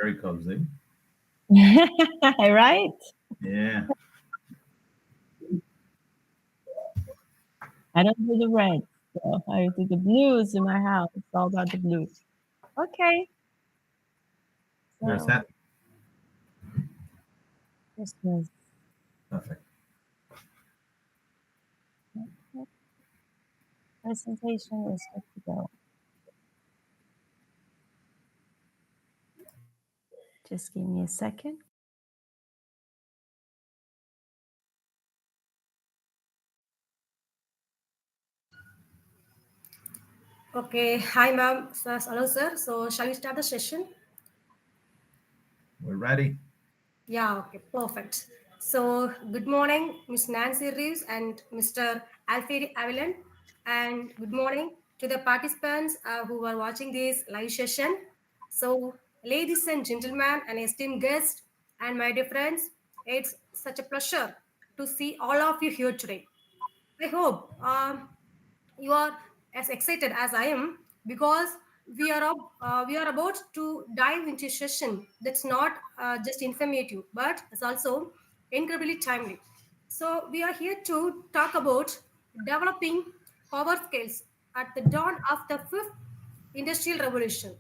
Very cozy. Right? Yeah. I don't do the reds, so I do the blues in my house. It's all about the blues. Okay, There's so that. Christmas Perfect. presentation is good to go. Just give me a second. Okay, hi ma'am. Hello sir. So shall we start the session? We're ready. Yeah, okay, perfect. So good morning, Miss Nancy Reeves and Mr. Alfred Avilan, and good morning to the participants who are watching this live session. So, ladies and gentlemen, and esteemed guests, and my dear friends, it's such a pleasure to see all of you here today. I hope you are as excited as I am because we are about to dive into a session that's not just informative but it's also incredibly timely. So we are here to talk about developing power skills at the dawn of the fifth industrial revolution.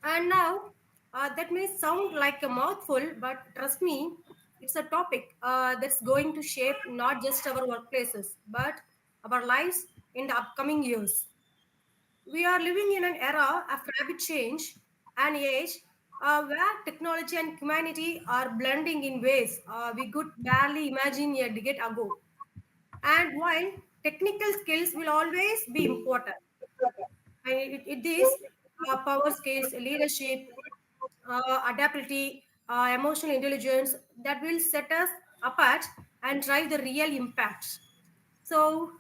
And now, that may sound like a mouthful, but trust me, it's a topic that's going to shape not just our workplaces, but our lives in the upcoming years. We are living in an era of rapid change, an age where technology and humanity are blending in ways we could barely imagine a decade ago. And while technical skills will always be important, it is power skills, leadership, adaptability, emotional intelligence that will set us apart and drive the real impact. So,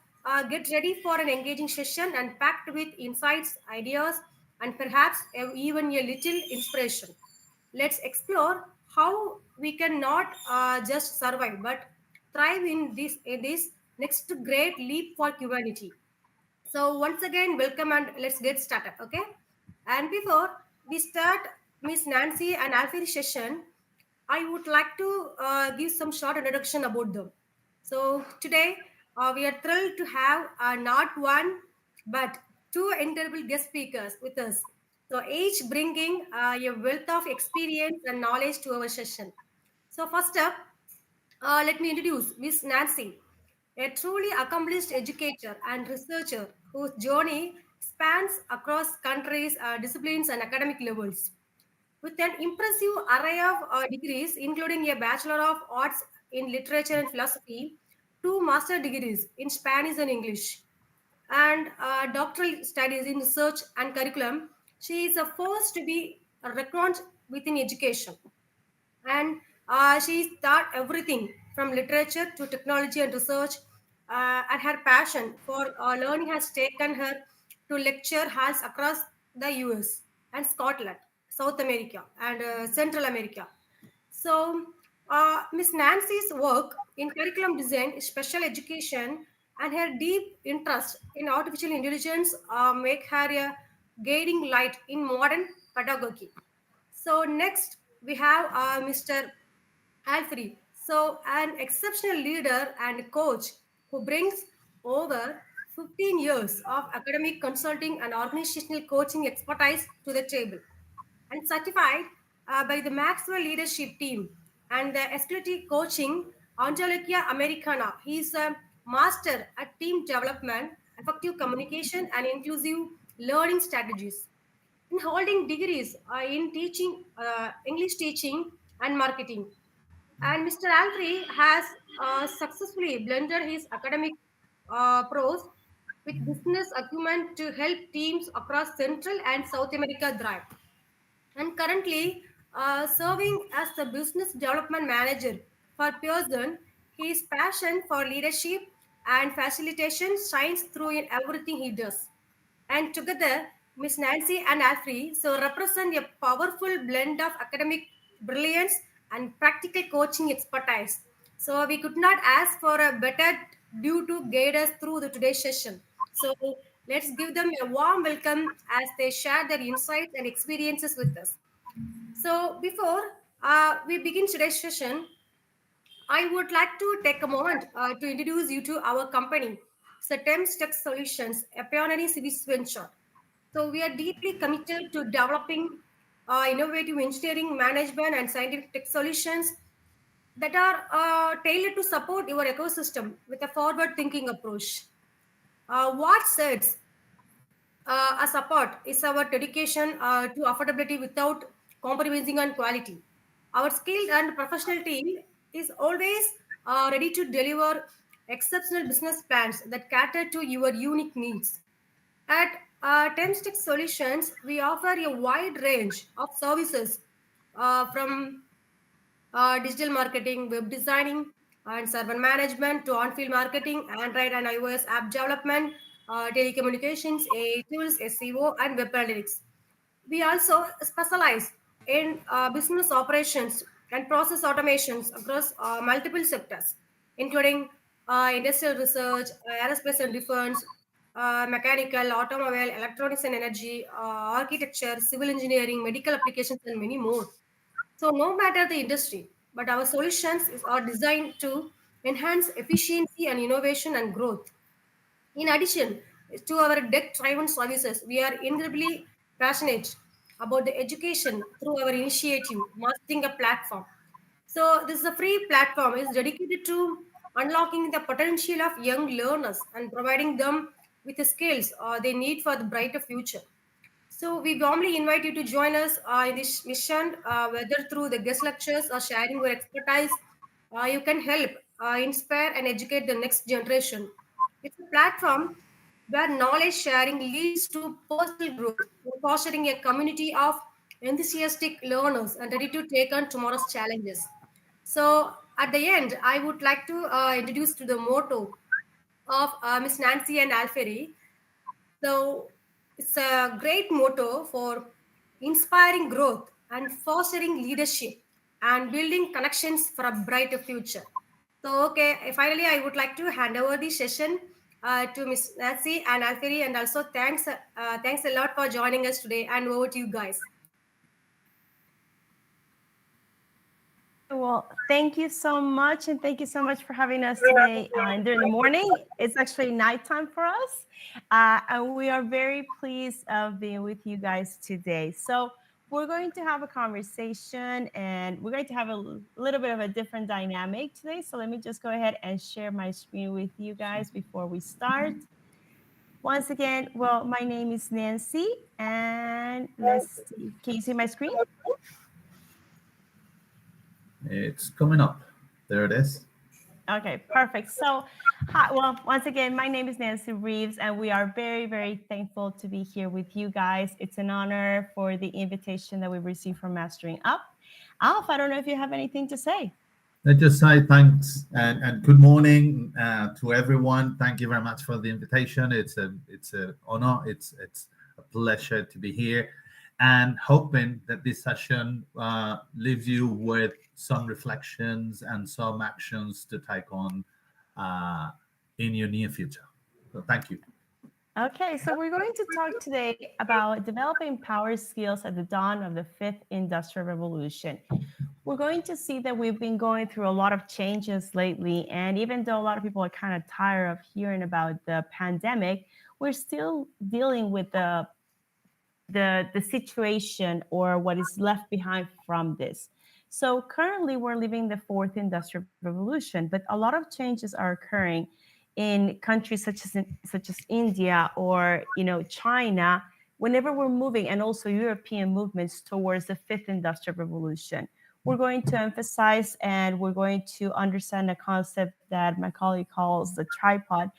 get ready for an engaging session and packed with insights, ideas, and perhaps even a little inspiration. Let's explore how we can not just survive but thrive in this next great leap for humanity. So once again, welcome and let's get started, okay? And before we start Miss Nancy and Alfie's session, I would like to give some short introduction about them. So today we are thrilled to have not one but two incredible guest speakers with us. So each bringing a wealth of experience and knowledge to our session. So first up, let me introduce Miss Nancy, a truly accomplished educator and researcher whose journey spans across countries, disciplines, and academic levels. With an impressive array of degrees, including a Bachelor of Arts in Literature and Philosophy, two master degrees in Spanish and English, and doctoral studies in research and curriculum, she is a force to be reckoned within education, and she taught everything from literature to technology and research, and her passion for learning has taken her to lecture halls across the US and Scotland, South America, and Central America. So, Miss Nancy's work in curriculum design, special education, and her deep interest in artificial intelligence make her a guiding light in modern pedagogy. So next we have Mr. Alfred. So an exceptional leader and coach who brings over 15 years of academic consulting and organizational coaching expertise to the table, and certified by the Maxwell Leadership Team and the Escality Coaching Ontologia Americana. He is a master at team development, effective communication, and inclusive learning strategies, in holding degrees in teaching, English teaching and marketing. And Mr. Alfrey has successfully blended his academic prose with business acumen to help teams across Central and South America thrive, and currently serving as the business development manager for Pearson. His passion for leadership and facilitation shines through in everything he does. And together, Miss Nancy and Alfie so represent a powerful blend of academic brilliance and practical coaching expertise. So we could not ask for a better due to guide us through the today's session. So let's give them a warm welcome as they share their insights and experiences with us. So before we begin today's session, I would like to take a moment to introduce you to our company, Thames Tech Solutions, a pioneering Swiss venture. So we are deeply committed to developing innovative engineering, management, and scientific tech solutions that are tailored to support your ecosystem with a forward-thinking approach. What sets us apart is our dedication to affordability without compromising on quality. Our skilled and professional team is always ready to deliver exceptional business plans that cater to your unique needs. At Temstick Solutions, we offer a wide range of services from digital marketing, web designing, and server management to on-field marketing, Android and iOS app development, telecommunications, AI tools, SEO, and web analytics. We also specialize in business operations and process automations across multiple sectors, including industrial research, aerospace and defense, mechanical, automobile, electronics and energy, architecture, civil engineering, medical applications, and many more. So no matter the industry, but our are designed to enhance efficiency and innovation and growth. In addition to our debt-driven services, we are incredibly passionate about the education through our initiative, Mastering a Platform. So this is a free platform. It's dedicated to unlocking the potential of young learners and providing them with the skills they need for the brighter future. So we warmly invite you to join us in this mission, whether through the guest lectures or sharing your expertise. You can help inspire and educate the next generation. It's a platform where knowledge sharing leads to personal growth, fostering a community of enthusiastic learners and ready to take on tomorrow's challenges. So at the end, I would like to introduce to the motto of Miss Nancy and Alferi. So it's a great motto for inspiring growth and fostering leadership and building connections for a brighter future. So, okay, finally, I would like to hand over the session to Miss Nancy and Alferi, and also thanks a lot for joining us today. And over to you guys. Well, thank you so much, and thank you so much for having us today during the morning. It's actually nighttime for us, and we are very pleased of being with you guys today. So we're going to have a conversation, and we're going to have a little bit of a different dynamic today. So let me just go ahead and share my screen with you guys before we start. Once again, well, my name is Nancy, and let's see. Can you see my screen? It's coming up. There it is. Okay, perfect. So, hi, well, once again, my name is Nancy Reeves, and we are very, very thankful to be here with you guys. It's an honor for the invitation that we received from Mastering Up. Alf, I don't know if you have anything to say. Let's just say thanks and good morning to everyone. Thank you very much for the invitation. It's a honor. It's a pleasure to be here, and hoping that this session leaves you with some reflections and some actions to take on uh, in your near future. So thank you. Okay, so we're going to talk today about developing power skills at the dawn of the fifth industrial revolution. We're going to see that we've been going through a lot of changes lately. And even though a lot of people are kind of tired of hearing about the pandemic, we're still dealing with the situation or what is left behind from this. So currently we're living the fourth industrial revolution, but a lot of changes are occurring in countries such as India or China whenever we're moving, and also European movements towards the fifth industrial revolution. We're going to emphasize and we're going to understand a concept that my colleague calls the tripod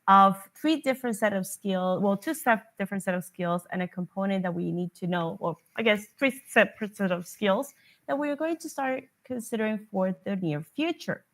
of three different set of skills, well, different set of skills and a component that we need to know, well, I guess three separate set of skills that we are going to start considering for the near future.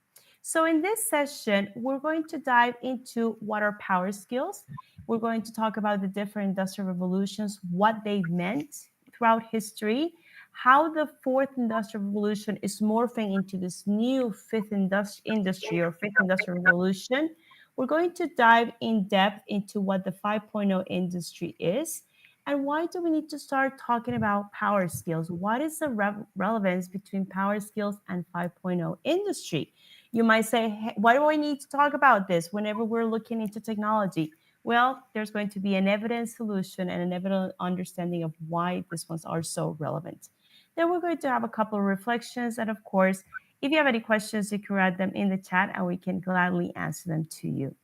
So in this session, we're going to dive into what are power skills. We're going to talk about the different industrial revolutions, what they meant throughout history, how the fourth industrial revolution is morphing into this new fifth industry or fifth industrial revolution. We're going to dive in depth into what the 5.0 industry is. And why do we need to start talking about power skills? What is the relevance between power skills and 5.0 industry? You might say, hey, why do I need to talk about this whenever we're looking into technology? Well, there's going to be an evidence solution and an evident understanding of why these ones are so relevant. Then we're going to have a couple of reflections. And of course, if you have any questions, you can write them in the chat and we can gladly answer them to you.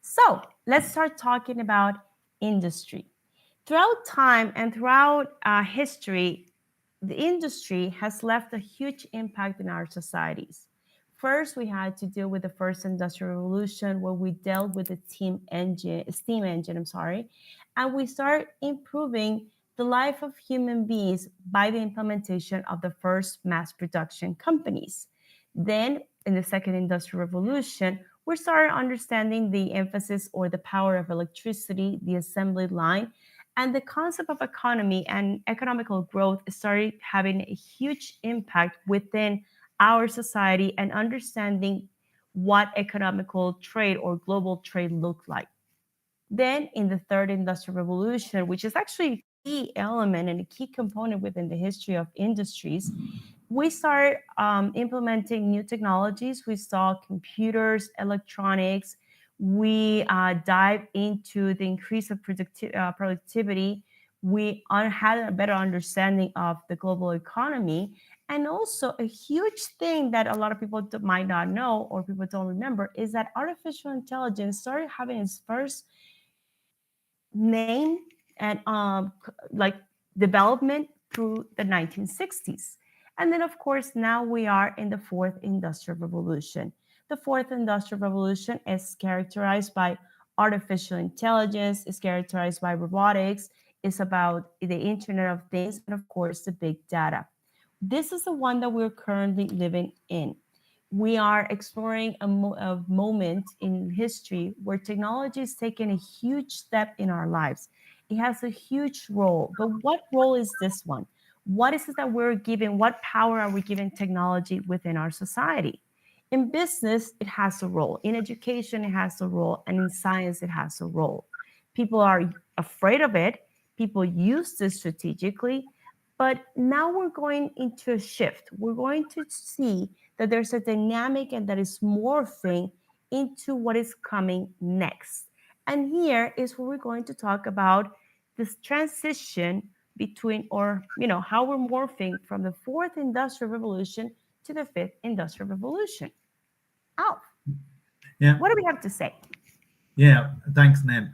So let's start talking about industry. Throughout time and throughout history, the industry has left a huge impact in our societies. First, we had to deal with the first industrial revolution where we dealt with the steam engine, and we start improving the life of human beings by the implementation of the first mass production companies. Then, in the second industrial revolution, we started understanding the emphasis or the power of electricity, the assembly line, and the concept of economy and economical growth started having a huge impact within our society and understanding what economical trade or global trade looked like. Then, in the third industrial revolution, which is actually a key element and a key component within the history of industries, we started implementing new technologies. We saw computers, electronics. We dive into the increase of productivity. We had a better understanding of the global economy. And also, a huge thing that a lot of people might not know or people don't remember is that artificial intelligence started having its first name and like development through the 1960s. And then, of course, now we are in the fourth industrial revolution. The fourth industrial revolution is characterized by artificial intelligence, is characterized by robotics, is about the Internet of Things, and of course, the big data. This is the one that we're currently living in. We are exploring a moment in history where technology is taking a huge step in our lives. It has a huge role, but what role is this one? What is it that we're giving? What power are we giving technology within our society? In business, it has a role. In education, it has a role. And in science, it has a role. People are afraid of it. People use this strategically. But now we're going into a shift. We're going to see that there's a dynamic and that is morphing into what is coming next. And here is where we're going to talk about this transition between, or, how we're morphing from the fourth industrial revolution to the fifth industrial revolution. Alf, Yeah. what do we have to say? Yeah, thanks, Ned.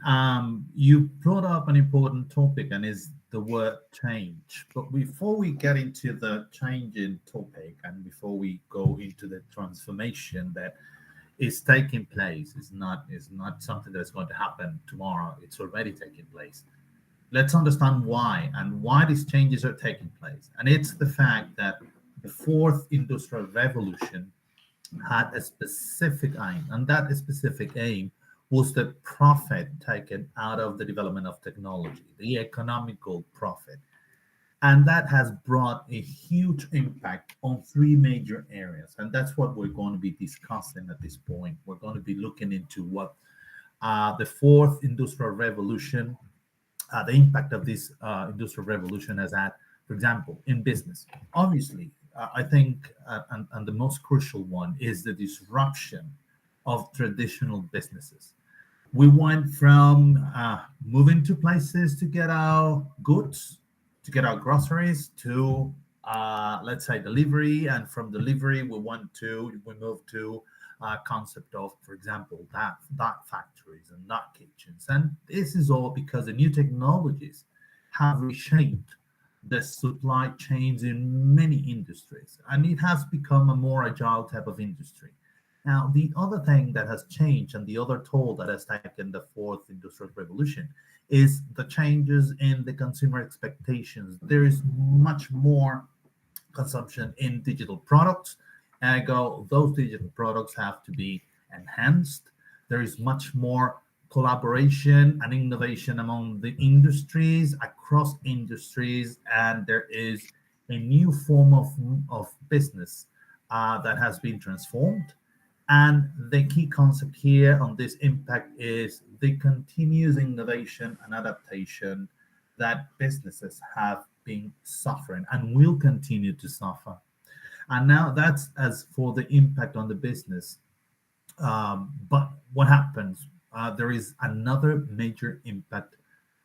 You brought up an important topic, and is the word change. But before we get into the changing topic, and before we go into the transformation that is taking place, is not something that's going to happen tomorrow. It's already taking place. Let's understand why and why these changes are taking place. And it's the fact that the fourth industrial revolution had a specific aim, and that specific aim was the profit taken out of the development of technology, the economical profit. And that has brought a huge impact on three major areas. And that's what we're going to be discussing at this point. We're going to be looking into what the fourth industrial revolution, the impact of this industrial revolution has had, for example, in business. Obviously, I think, and the most crucial one is the disruption of traditional businesses. We went from moving to places to get our goods, to get our groceries, to let's say delivery, and from delivery we moved to concept of, for example, that factories and that kitchens, and this is all because the new technologies have reshaped the supply chains in many industries, and it has become a more agile type of industry. Now, the other thing that has changed and the other toll that has taken the fourth industrial revolution is the changes in the consumer expectations. There is much more consumption in digital products. Ergo, those digital products have to be enhanced. There is much more collaboration and innovation among the industries, across industries, and there is a new form of business that has been transformed. And the key concept here on this impact is the continuous innovation and adaptation that businesses have been suffering and will continue to suffer. And now that's as for the impact on the business. But what happens? There is another major impact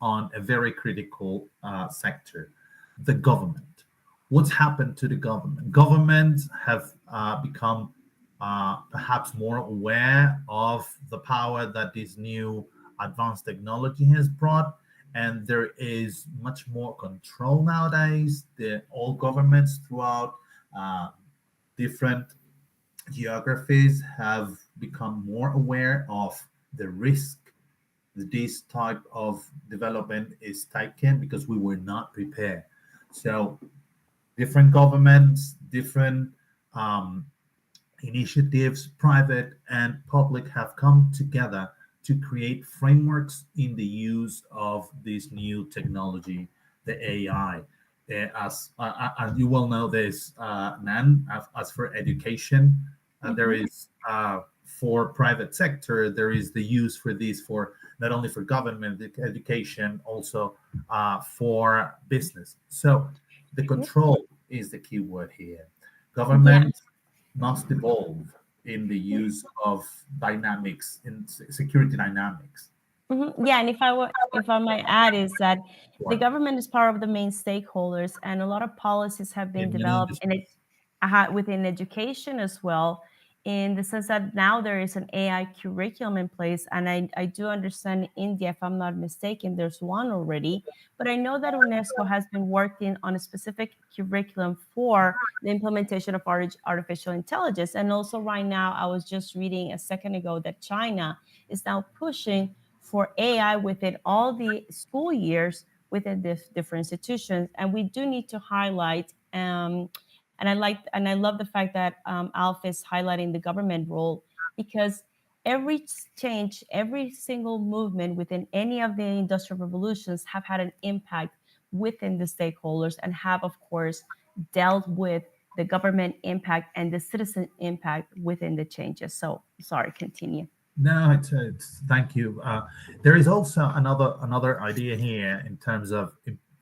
on a very critical sector, the government. What's happened to the government? Governments have become perhaps more aware of the power that this new advanced technology has brought, and there is much more control nowadays. All governments throughout uh, different geographies have become more aware of the risk that this type of development is taken because we were not prepared. So different governments, different um, initiatives, private and public, have come together to create frameworks in the use of this new technology, the AI. As you well know, there's Nan, as for education, there Mhm. is for private sector, there is the use for this for not only for government education, also for business. So the control is the key word here. Yeah. Government must evolve in the use of dynamics in security dynamics. Yeah, and if I might add, is that the Right. government is part of the main stakeholders, and a lot of policies have been In many developed in industries. it within education as well, in the sense that now there is an AI curriculum in place, and I do understand in India, if I'm not mistaken, there's one already, but I know that UNESCO has been working on a specific curriculum for the implementation of artificial intelligence, and also right now I was just reading a second ago that China is now pushing for AI within all the school years within the different institutions. And we do need to highlight, and I love the fact that Alf is highlighting the government role, because every change, every single movement within any of the industrial revolutions have had an impact within the stakeholders and have, of course, dealt with the government impact and the citizen impact within the changes. So, sorry, continue. No, it's thank you. There is also another idea here in terms of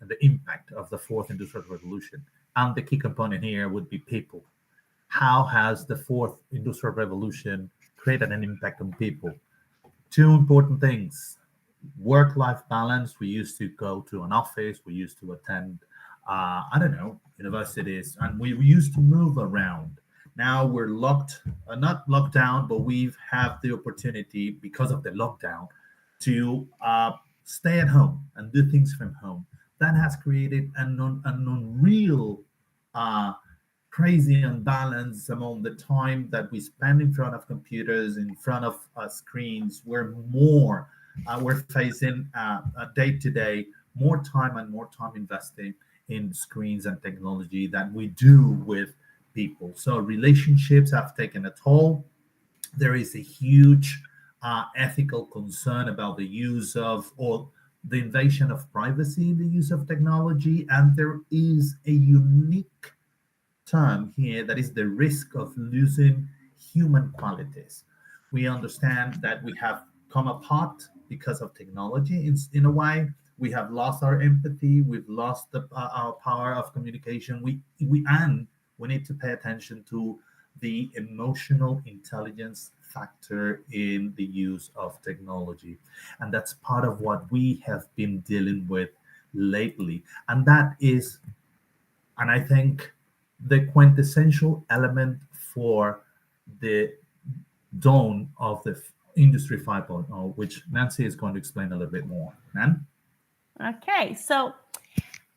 the impact of the fourth industrial revolution, and the key component here would be people. How has the fourth industrial revolution created an impact on people? Two important things: work-life balance. We used to go to an office, we used to attend I don't know, universities, and we used to move around. Now we're locked, not locked down, but we have the opportunity because of the lockdown to stay at home and do things from home. That has created an unreal uh, crazy unbalance among the time that we spend in front of computers, in front of screens. We're facing day to day more time investing in screens and technology than we do with people. So relationships have taken a toll. There is a huge ethical concern about the use of, or the invasion of privacy in the use of technology, and there is a unique term here that is the risk of losing human qualities. We understand that we have come apart because of technology in a way. We have lost our empathy. We've lost our power of communication. We need to pay attention to the emotional intelligence factor in the use of technology, and that's part of what we have been dealing with lately. And I think the quintessential element for the dawn of the Industry 5.0, which Nancy is going to explain a little bit more. Nan? Okay, so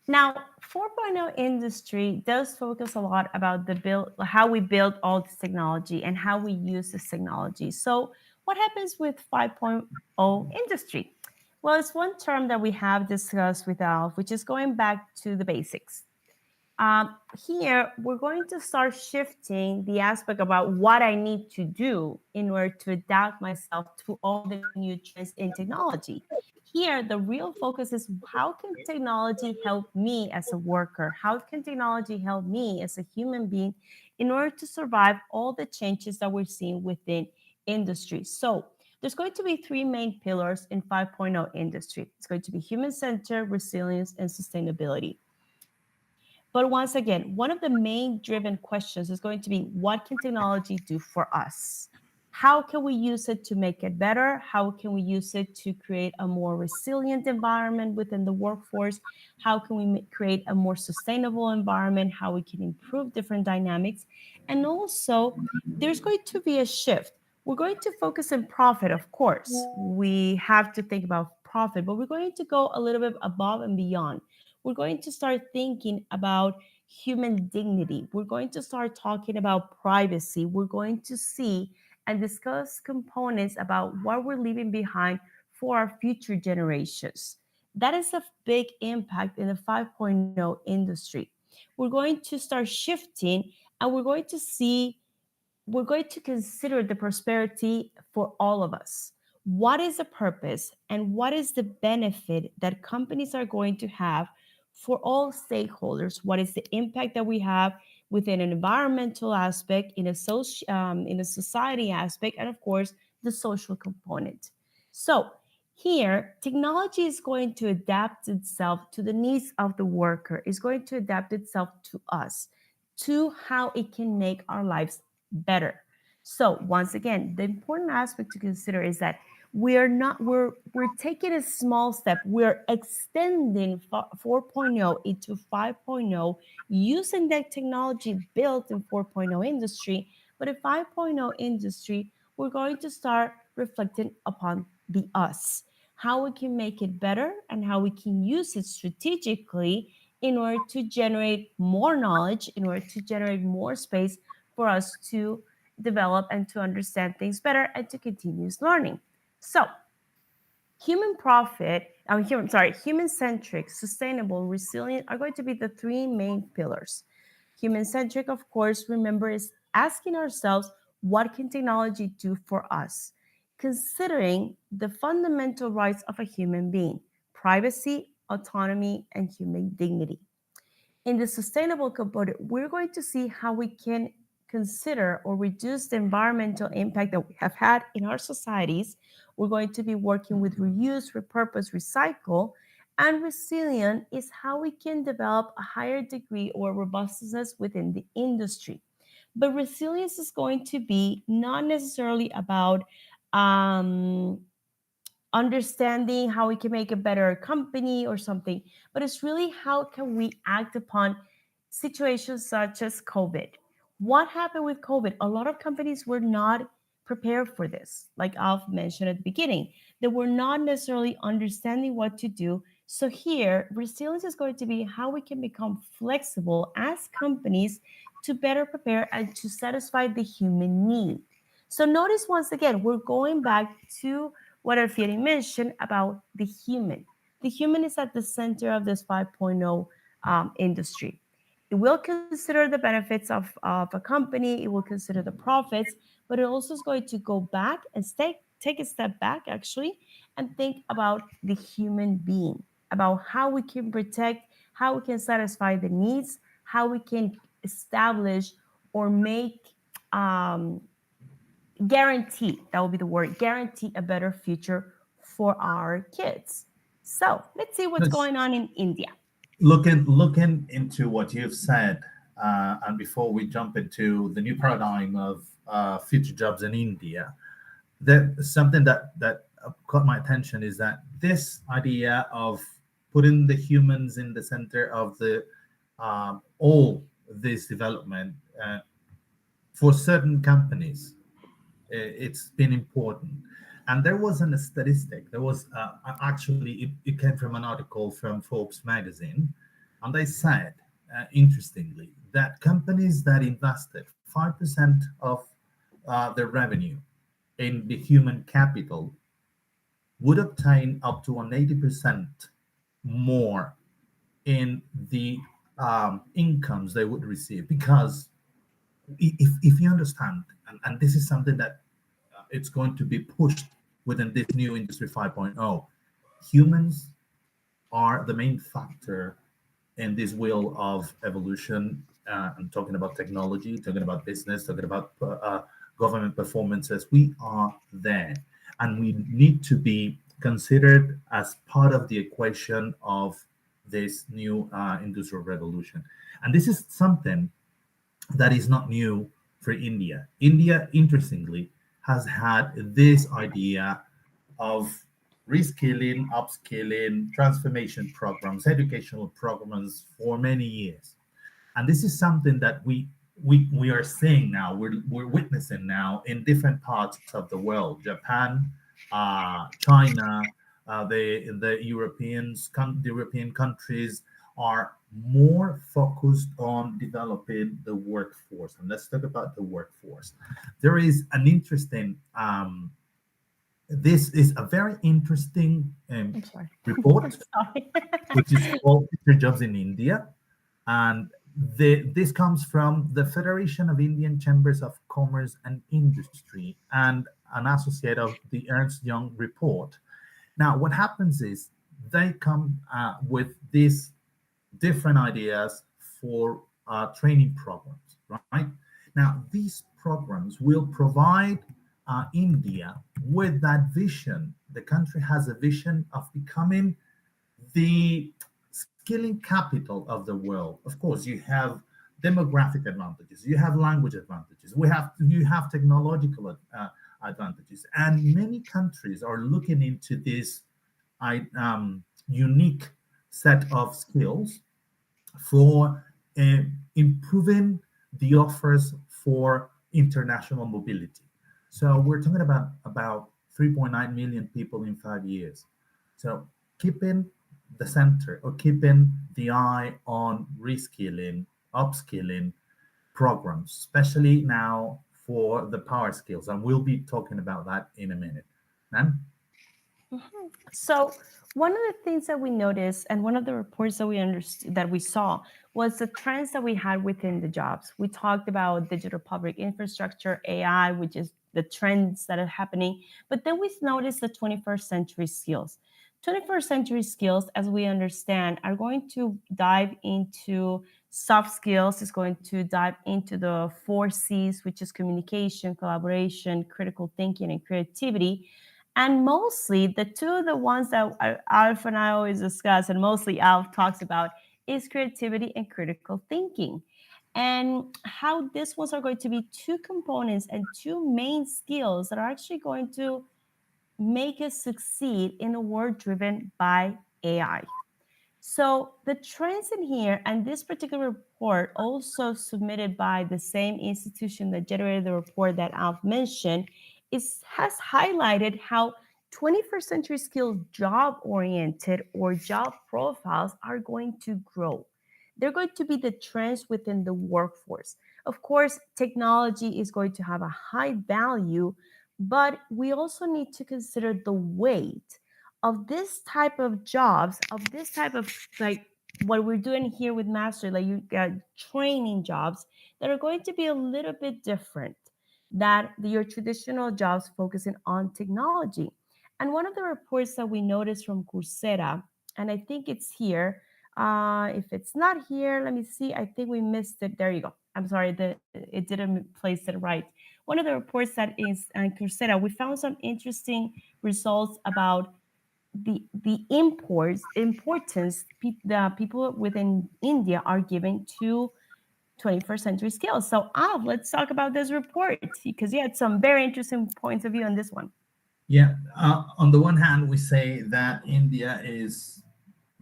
now 4.0 industry does focus a lot about the build, how we build all this technology and how we use this technology. So what happens with 5.0 industry? Well, it's one term that we have discussed with Alf, which is going back to the basics. Here, we're going to start shifting the aspect about what I need to do in order to adapt myself to all the new trends in technology. Here, the real focus is how can technology help me as a worker? How can technology help me as a human being in order to survive all the changes that we're seeing within industry? So, There's going to be three main pillars in 5.0 industry. It's going to be human centered, resilience, and sustainability. But once again, one of the main driven questions is going to be what can technology do for us? How can we use it to make it better? How can we use it to create a more resilient environment within the workforce? How can we create a more sustainable environment? How we can improve different dynamics? And also, there's going to be a shift. We're going to focus on profit, of course. We have to think about profit, but we're going to go a little bit above and beyond. We're going to start thinking about human dignity. We're going to start talking about privacy. We're going to see and discuss components about what we're leaving behind for our future generations. That is a big impact in the 5.0 industry. We're going to start shifting and we're going to consider the prosperity for all of us. What is the purpose and what is the benefit that companies are going to have for all stakeholders? What is the impact that we have within an environmental aspect, in a society aspect, and of course, the social component? So, here, technology is going to adapt itself to the needs of the worker, is going to adapt itself to us, to how it can make our lives better. So once again, the important aspect to consider is that we're taking a small step. We're extending 4.0 into 5.0 using that technology built in 4.0 industry, but in 5.0 industry, we're going to start reflecting upon the us, how we can make it better and how we can use it strategically in order to generate more knowledge, in order to generate more space for us to develop and to understand things better and to continuous learning. So, human profit, human centric, sustainable, resilient are going to be the three main pillars. Human centric, of course, remember, is asking ourselves, what can technology do for us? Considering the fundamental rights of a human being: privacy, autonomy, and human dignity. In the sustainable component, we're going to see how we can consider or reduce the environmental impact that we have had in our societies. We're going to be working with reuse, repurpose, recycle, and resilient is how we can develop a higher degree or robustness within the industry. But resilience is going to be not necessarily about um, understanding how we can make a better company or something, but it's really how can we act upon situations such as COVID. What happened with COVID? A lot of companies were not prepared for this. Like Alf mentioned at the beginning, they were not necessarily understanding what to do. So here, resilience is going to be how we can become flexible as companies to better prepare and to satisfy the human need. So notice once again, we're going back to what Alfieri mentioned about the human. The human is at the center of this 5.0 industry. It will consider the benefits of a company, it will consider the profits, but it also is going to go back and take a step back actually and think about the human being, about how we can protect, how we can satisfy the needs, how we can establish or make guarantee, that will be the word, guarantee a better future for our kids. So let's see what's Yes. going on in India. Looking into what you've said, and before we jump into the new paradigm of future jobs in India, there something that caught my attention is that this idea of putting the humans in the center of the all this development for certain companies, it's been important. And there wasn't a statistic. There was actually it came from an article from Forbes magazine, and they said, interestingly, that companies that invested 5% of their revenue in the human capital would obtain up to an 80% more in the incomes they would receive. Because if you understand, and this is something that it's going to be pushed within this new industry 5.0, humans are the main factor in this wheel of evolution. I'm talking about technology, talking about business, talking about government performances. We are there. and we need to be considered as part of the equation of this new industrial revolution. And this is something that is not new for India. India, interestingly, has had this idea of reskilling, upskilling, transformation programs, educational programs for many years. And this is something that we are seeing now, we're witnessing now in different parts of the world. Japan, China, the European countries are more focused on developing the workforce. And let's talk about the workforce. There is an interesting this is a very interesting I'm sorry. report, Sorry. which is called Future Jobs in India. And this comes from the Federation of Indian Chambers of Commerce and Industry and an associate of the Ernst Young report. Now, what happens is they come with these different ideas for training programs, right? Now, these programs will provide India with that vision. The country has a vision of becoming the skilling capital of the world. Of course, you have demographic advantages, you have language advantages, you have technological advantages, and many countries are looking into this unique set of skills for improving the offers for international mobility. So we're talking about 3.9 million people in 5 years. So keeping the center or keeping the eye on reskilling, upskilling programs, especially now for the power skills, and we'll be talking about that in a minute. Nan? So one of the things that we noticed, and one of the reports that we understood that we saw, was the trends that we had within the jobs. We talked about digital public infrastructure, AI, which is the trends that are happening. But then we noticed the 21st century skills. 21st century skills, as we understand, are going to dive into soft skills, is going to dive into the 4 C's, which is communication, collaboration, critical thinking, and creativity. And mostly the two of the ones that Alf and I always discuss, and mostly Alf talks about, is creativity and critical thinking. And how these ones are going to be two components and two main skills that are actually going to make us succeed in a world driven by AI. So the trends in here, and this particular report, also submitted by the same institution that generated the report that Alf mentioned, has highlighted how 21st century skills job oriented or job profiles are going to grow. They're going to be the trends within the workforce. Of course, technology is going to have a high value, but we also need to consider the weight of this type of jobs, of this type of, like what we're doing here with master, like you got training jobs that are going to be a little bit different than your traditional jobs focusing on technology. And one of the reports that we noticed from Coursera, and I think it's here. If it's not here, let me see. I think we missed it. There you go. I'm sorry, it didn't place it right. One of the reports that is on Coursera, we found some interesting results about the importance the people within India are giving to 21st century skills. So, let's talk about this report because you had some very interesting points of view on this one. Yeah, on the one hand, we say that India is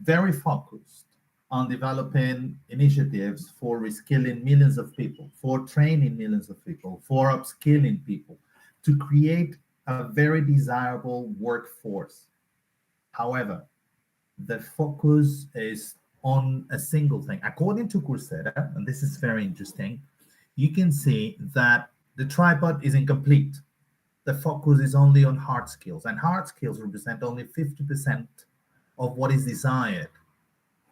very focused on developing initiatives for reskilling millions of people, for training millions of people, for upskilling people, to create a very desirable workforce. However, the focus is on a single thing. According to Coursera, and this is very interesting, you can see that the tripod is incomplete. The focus is only on hard skills, and hard skills represent only 50% of what is desired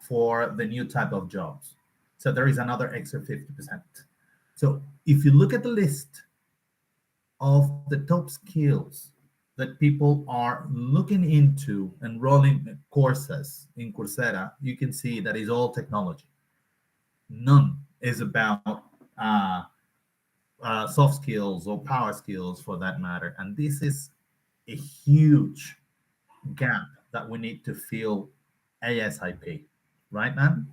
for the new type of jobs. So there is another extra 50%. So if you look at the list of the top skills that people are looking into enrolling courses in Coursera, you can see that is all technology. None is about soft skills or power skills for that matter. And this is a huge gap that we need to fill ASAP, right, man?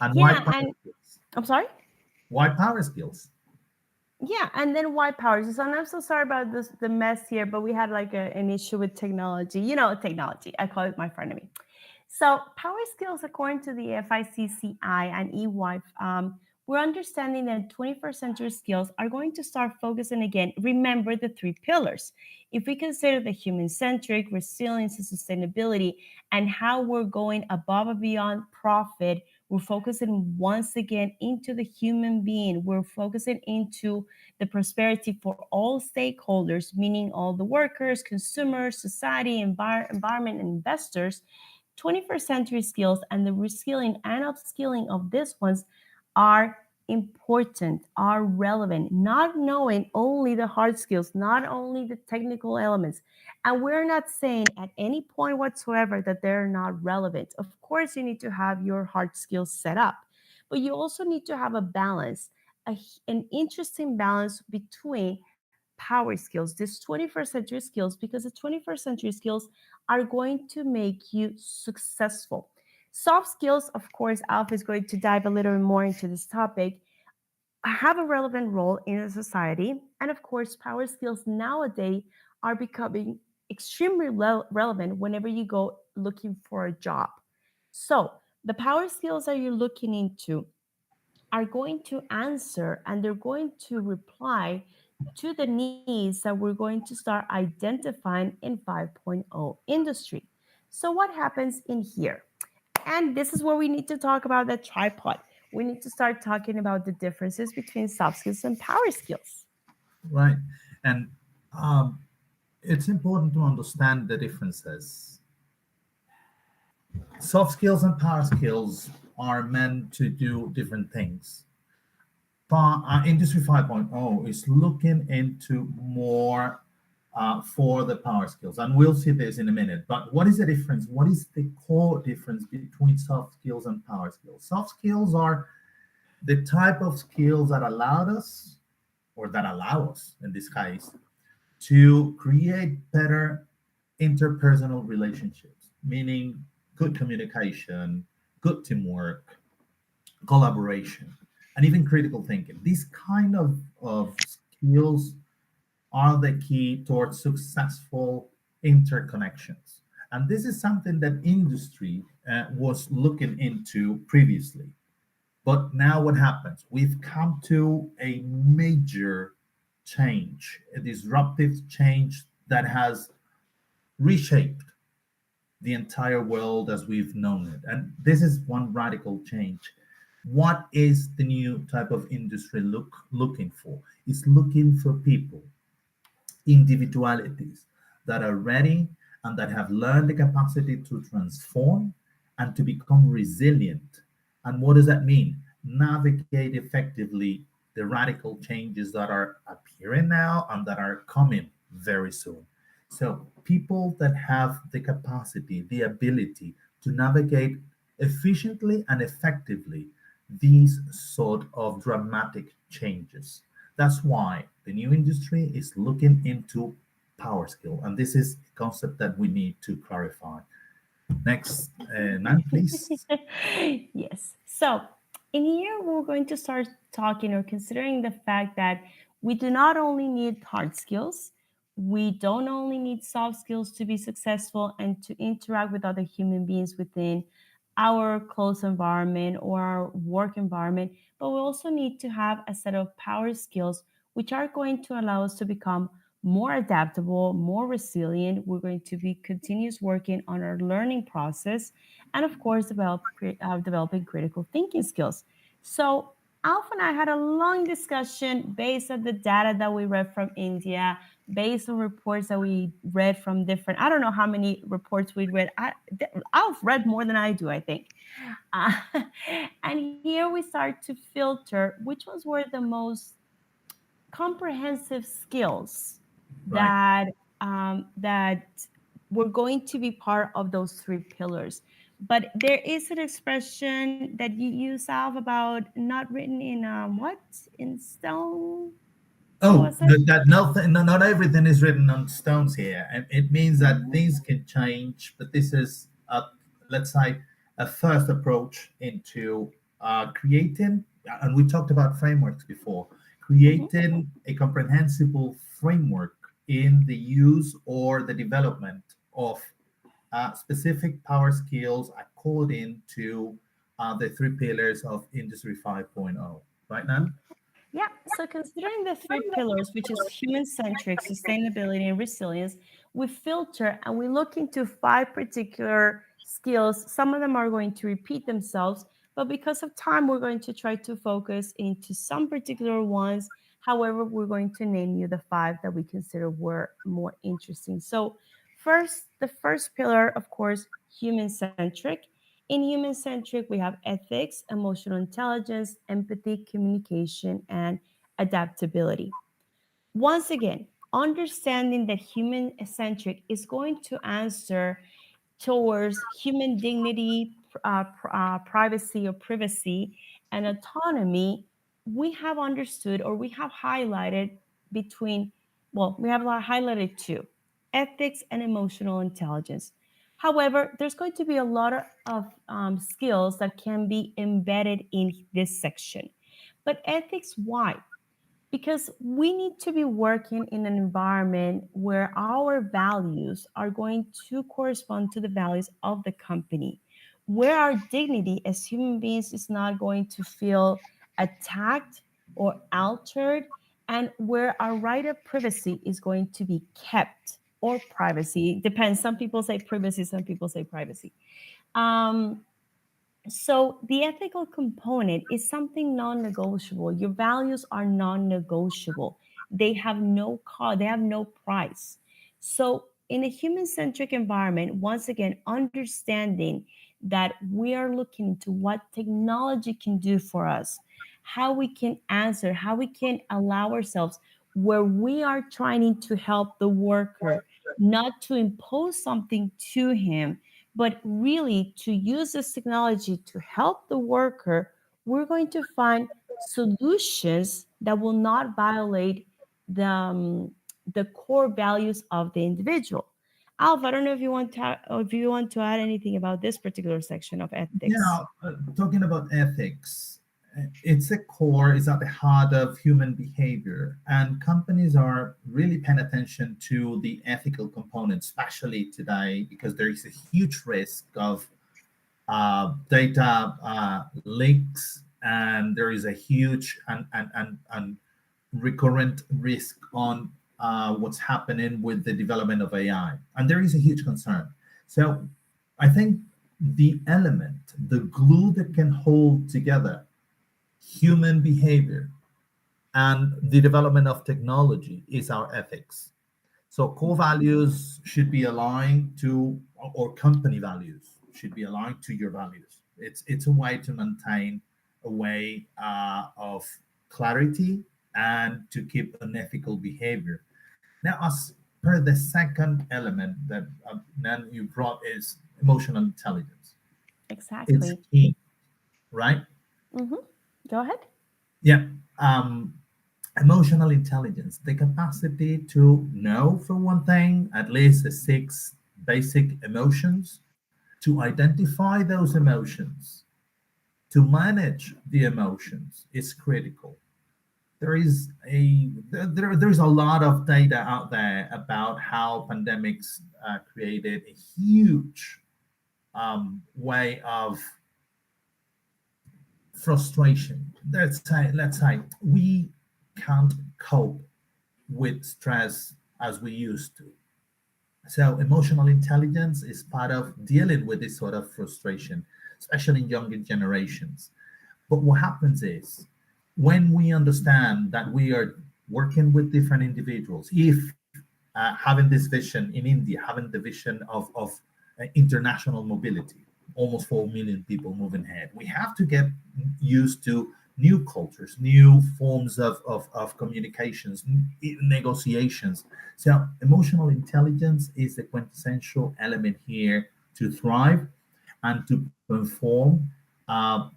And why Yeah, power and skills? I'm sorry. Why power skills? Yeah, and then white powers. So I'm so sorry about this the mess here, but we had like an issue with technology. You know, technology. I call it my frenemy. So, power skills, according to the FICCI and EY, we're understanding that 21st century skills are going to start focusing again. Remember the three pillars. If we consider the human centric, resilience, and sustainability, and how we're going above and beyond profit, we're focusing once again into the human being. We're focusing into the prosperity for all stakeholders, meaning all the workers, consumers, society, environment, and investors. 21st century skills and the reskilling and upskilling of these ones are important, are relevant, not knowing only the hard skills, not only the technical elements. And we're not saying at any point whatsoever that they're not relevant. Of course, you need to have your hard skills set up, but you also need to have a balance, an interesting balance between power skills, these 21st century skills, because the 21st century skills are going to make you successful. Soft skills, of course, Alf is going to dive a little more into this topic, have a relevant role in a society. And of course, power skills nowadays are becoming extremely relevant whenever you go looking for a job. So, the power skills that you're looking into are going to answer and they're going to reply to the needs that we're going to start identifying in 5.0 industry. So, what happens in here? And this is where we need to talk about the tripod. We need to start talking about the differences between soft skills and power skills. Right. And um, it's important to understand the differences. Soft skills and power skills are meant to do different things. Industry 5.0 is looking into more for the power skills, and we'll see this in a minute. But what is the difference? What is the core difference between soft skills and power skills? Soft skills are the type of skills that allowed us, or that allow us in this case, to create better interpersonal relationships, meaning good communication, good teamwork, collaboration, and even critical thinking. These kind of skills are the key towards successful interconnections. And this is something that industry was looking into previously. But now what happens? We've come to a major change, a disruptive change that has reshaped the entire world as we've known it. And this is one radical change. What is the new type of industry looking for? It's looking for people, individualities that are ready and that have learned the capacity to transform and to become resilient. And what does that mean? Navigate effectively the radical changes that are appearing now and that are coming very soon. So, people that have the capacity, the ability to navigate efficiently and effectively these sort of dramatic changes. That's why the new industry is looking into power skill, and this is a concept that we need to clarify. Next, Nan, please. Yes. So, in here, we're going to start talking or considering the fact that we do not only need hard skills, we don't only need soft skills to be successful and to interact with other human beings within our close environment or our work environment, but we also need to have a set of power skills which are going to allow us to become more adaptable, more resilient. We're going to be continuous working on our learning process, and of course, developing critical thinking skills. So, Alf and I had a long discussion based on the data that we read from India, based on reports that we read from different. I don't know how many reports we read. Alf read more than I do, I think. Uh, and here we start to filter which ones were the most comprehensive skills Right. that were going to be part of those three pillars. But there is an expression that you use, Alf, about not written in what in stone. What Oh, was it? that nothing, not everything is written on stones here. And it means that Mhm. things can change, but this is, let's say, a first approach into creating, and we talked about frameworks before, Mhm. creating a comprehensible framework in the use or the development of specific power skills according to the three pillars of Industry 5.0. Right, Nan? Yeah, so considering the three pillars, which is human centric, sustainability, and resilience, we filter and we look into five particular skills. Some of them are going to repeat themselves, but because of time, we're going to try to focus into some particular ones. However, we're going to name you the five that we consider were more interesting. So, first, the first pillar, of course, human centric. In human centric, we have ethics, emotional intelligence, empathy, communication, and adaptability. Once again, understanding that human centric is going to answer towards human dignity, privacy or privacy, and autonomy, we have understood or we have highlighted between, well, we have highlighted two: ethics and emotional intelligence. However, there's going to be a lot of skills that can be embedded in this section. But ethics, why? Because we need to be working in an environment where our values are going to correspond to the values of the company, where our dignity as human beings is not going to feel attacked or altered, and where our right of privacy is going to be kept, or privacy depends. Some people say privacy, some people say privacy. um, so the ethical component is something non-negotiable. Your values are non-negotiable. They have no cost, they have no price. So in a human-centric environment, once again, understanding that we are looking into what technology can do for us, how we can answer, how we can allow ourselves where we are trying to help the worker, not to impose something to him, but really to use this technology to help the worker, we're going to find solutions that will not violate the core values of the individual. Alf, I don't know if you want to, or if you want to add anything about this particular section of ethics. Yeah, talking about ethics, it's a core, it's at the heart of human behavior. And companies are really paying attention to the ethical component, especially today, because there is a huge risk of data leaks, and there is a huge and recurrent risk on what's happening with the development of AI. And there is a huge concern. So I think the element, the glue that can hold together human behavior and the development of technology is our ethics. So core values should be aligned to, or company values should be aligned to your values. It's a way to maintain a way of clarity and to keep an ethical behavior. Now, as per the second element that Nan you brought is emotional intelligence. It's Exactly. key, right? Mm-hmm. Go ahead. Yeah. Um, Emotional intelligence, the capacity to know, for one thing, at least the six basic emotions, to identify those emotions, to manage the emotions is critical. There's a lot of data out there about how pandemics created a huge way of frustration. Let's say we can't cope with stress as we used to. So emotional intelligence is part of dealing with this sort of frustration, especially in younger generations. But what happens is when we understand that we are working with different individuals, if having this vision in India, having the vision of international mobility, almost 4 million people moving ahead, we have to get used to new cultures, new forms of communications, negotiations. So, emotional intelligence is the quintessential element here to thrive and to perform uh,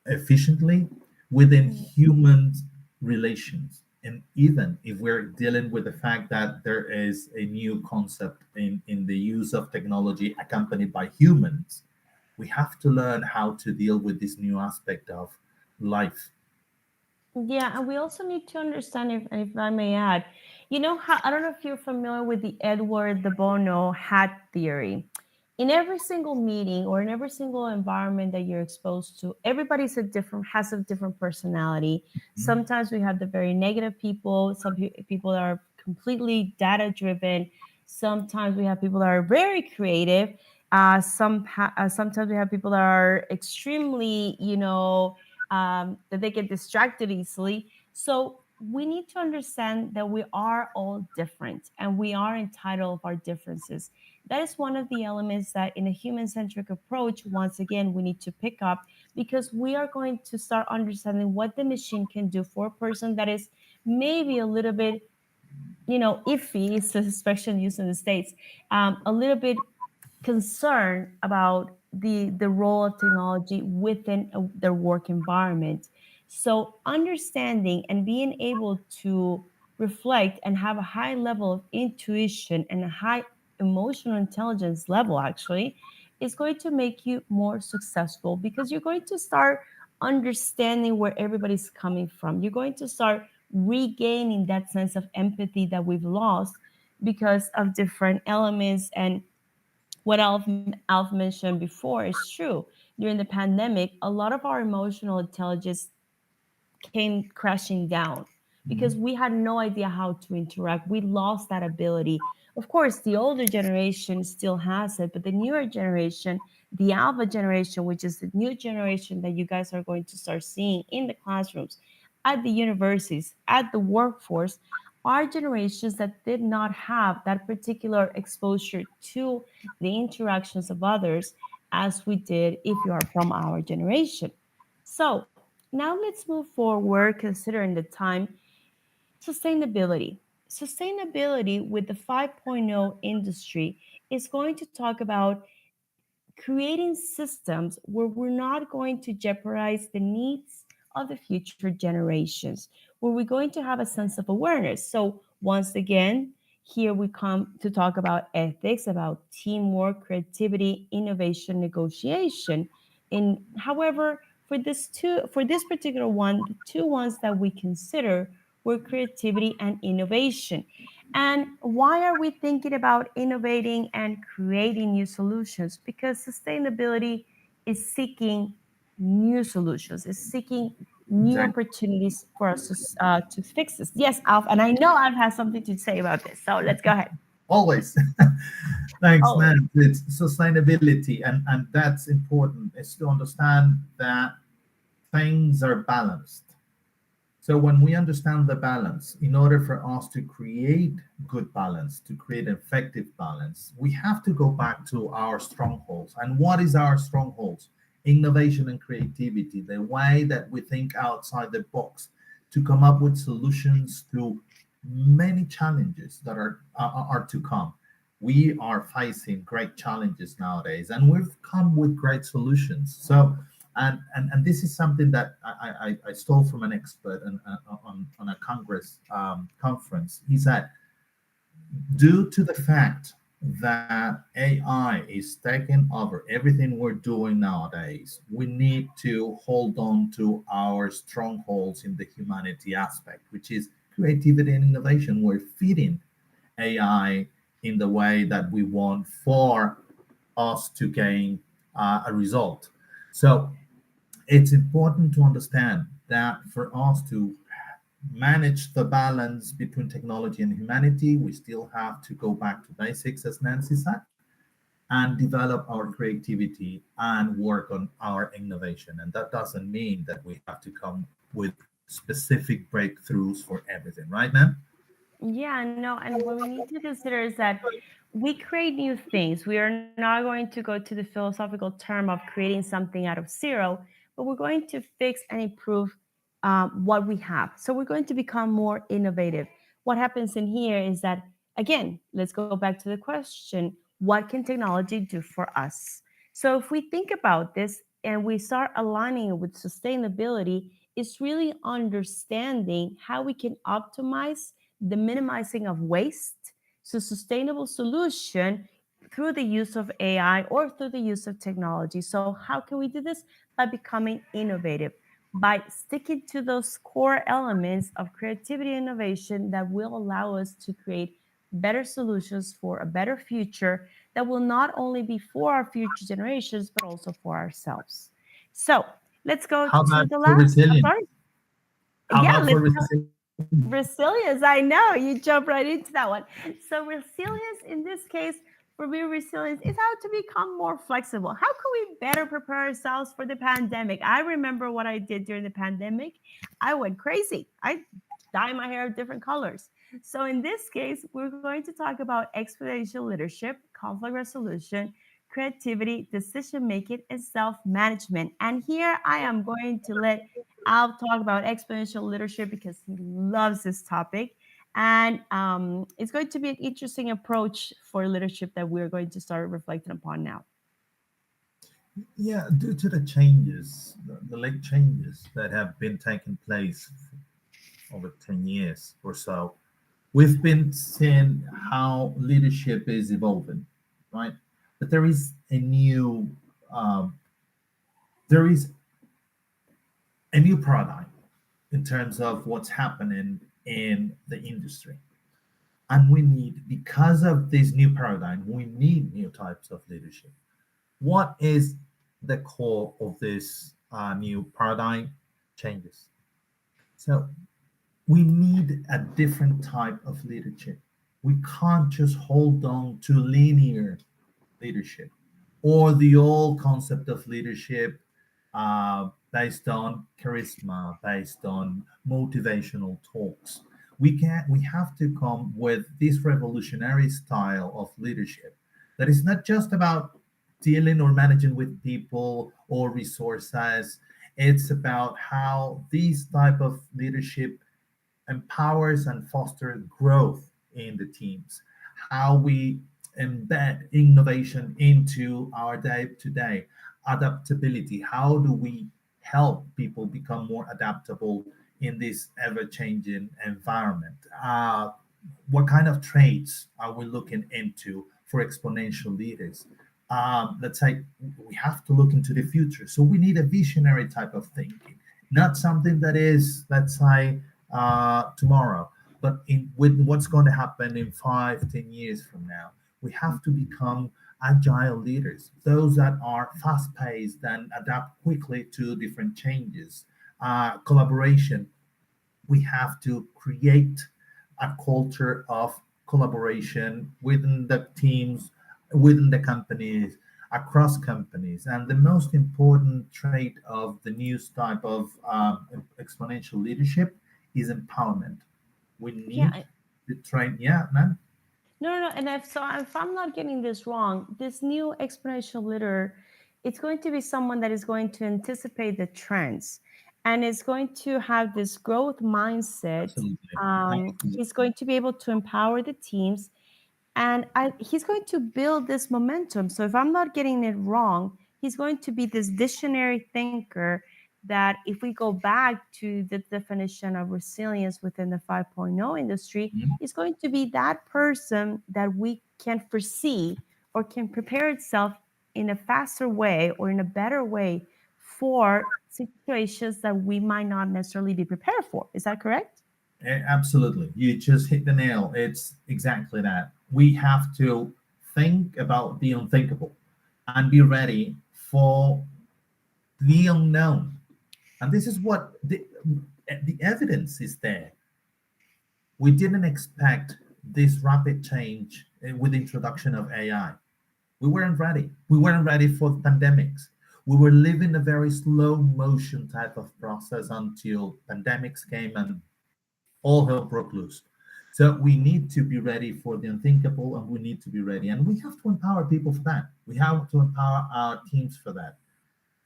efficiently within Mm-hmm. human relations. And even if we're dealing with the fact that there is a new concept in the use of technology accompanied by humans, we have to learn how to deal with this new aspect of life. Yeah, and we also need to understand, if I may add, you know how, I don't know if you're familiar with the Edward de Bono hat theory. In every single meeting or in every single environment that you're exposed to, everybody's a different has a different personality. Sometimes we have the very negative people, people that are completely data driven. Sometimes we have people that are very creative. Sometimes we have people that are extremely, that they get distracted easily. So we need to understand that we are all different and we are entitled of our differences. That is one of the elements that in a human centric approach, once again, we need to pick up, because we are going to start understanding what the machine can do for a person that is maybe a little bit, iffy, it's an expression used in the States, a little bit concern about the role of technology within their work environment. So understanding and being able to reflect and have a high level of intuition and a high emotional intelligence level actually is going to make you more successful, because you're going to start understanding where everybody's coming from. You're going to start regaining that sense of empathy that we've lost because of different elements. And what Alf mentioned before is true. During the pandemic, a lot of our emotional intelligence came crashing down because we had no idea how to interact. We lost that ability. Of course, the older generation still has it, but the newer generation, the alpha generation, which is the new generation that you guys are going to start seeing in the classrooms, at the universities, at the workforce, are generations that did not have that particular exposure to the interactions of others as we did if you are from our generation. So, now let's move forward considering the time. Sustainability. Sustainability with the 5.0 industry is going to talk about creating systems where we're not going to jeopardize the needs of the future generations, where we're going to have a sense of awareness. So, once again, here we come to talk about ethics, about teamwork, creativity, innovation, negotiation. And however, for this particular one, the two ones that we consider were creativity and innovation. And why are we thinking about innovating and creating new solutions? Because sustainability is seeking new solutions, is seeking new Exactly. opportunities for us to fix this. Yes, Alf, and I know Alf has something to say about this. So let's go ahead. Always. Thanks, Always. man. It's sustainability, and that's important. Is to understand that things are balanced. So when we understand the balance, in order for us to create good balance, to create effective balance, we have to go back to our strongholds. And what is our strongholds? Innovation and creativity, the way that we think outside the box to come up with solutions to many challenges that are to come. We are facing great challenges nowadays, and we've come with great solutions. So and this is something that I stole from an expert on a Congress conference. He said, due to the fact that AI is taking over everything we're doing nowadays, we need to hold on to our strongholds in the humanity aspect, which is creativity and innovation. We're feeding AI in the way that we want for us to gain a result. So it's important to understand that for us to manage the balance between technology and humanity, we still have to go back to basics, as Nancy said, and develop our creativity and work on our innovation. And that doesn't mean that we have to come with specific breakthroughs for everything, right, man? Yeah, no, and what we need to consider is that we create new things. We are not going to go to the philosophical term of creating something out of zero, but we're going to fix and improve what we have. So we're going to become more innovative. What happens in here is that, again, let's go back to the question, what can technology do for us? So if we think about this and we start aligning it with sustainability, is really understanding how we can optimize the minimizing of waste to sustainable solution through the use of AI or through the use of technology. So, how can we do this? By becoming innovative, by sticking to those core elements of creativity and innovation that will allow us to create better solutions for a better future that will not only be for our future generations, but also for ourselves. So, let's go How to about the for last. I'm resilience? sorry. How Yeah, about for let's resilience? resilience. I know you jump right into that one. So resilience in this case, for being resilient, is how to become more flexible. How can we better prepare ourselves for the pandemic? I remember what I did during the pandemic. I went crazy. I dyed my hair different colors. So in this case, we're going to talk about exponential leadership, conflict resolution, creativity, decision making, and self management. And here I am going to let I'll talk about exponential leadership because he loves this topic. And it's going to be an interesting approach for leadership that we're going to start reflecting upon now. Yeah, due to the changes, the late changes that have been taking place over 10 years or so, we've been seeing how leadership is evolving, right? But um, there is a new paradigm in terms of what's happening in the industry. And we need, because of this new paradigm, we need new types of leadership. What is the core of this new paradigm changes? So we need a different type of leadership. We can't just hold on to linear leadership or the old concept of leadership based on charisma, based on motivational talks. We have to come with this revolutionary style of leadership that is not just about dealing or managing with people or resources. It's about how this type of leadership empowers and fosters growth in the teams, how we embed innovation into our day to day, adaptability. How do we help people become more adaptable in this ever changing environment? What kind of traits are we looking into for exponential leaders? Let's say we have to look into the future. So we need a visionary type of thinking, not something that is, let's say, tomorrow, but with what's going to happen in 5, 10 years from now. We have to become agile leaders, those that are fast paced and adapt quickly to different changes. Collaboration, we have to create a culture of collaboration within the teams, within the companies, across companies. And the most important trait of the new type of exponential leadership is empowerment. We need Yeah, to train. Yeah, man. no. And if I'm not getting this wrong, this new exponential leader, it's going to be someone that is going to anticipate the trends and is going to have this growth mindset. Absolutely. He's going to be able to empower the teams and he's going to build this momentum. So if I'm not getting it wrong, he's going to be this visionary thinker that if we go back to the definition of resilience within the 5.0 industry, Mhm. is going to be that person that we can foresee or can prepare itself in a faster way or in a better way for situations that we might not necessarily be prepared for. Is that correct? Absolutely. You just hit the nail. It's exactly that. We have to think about the unthinkable and be ready for the unknown. And this is what the evidence is there. We didn't expect this rapid change with the introduction of AI. We weren't ready. We weren't ready for pandemics. We were living a very slow motion type of process until pandemics came and all hell broke loose. So we need to be ready for the unthinkable and we need to be ready. And we have to empower people for that. We have to empower our teams for that.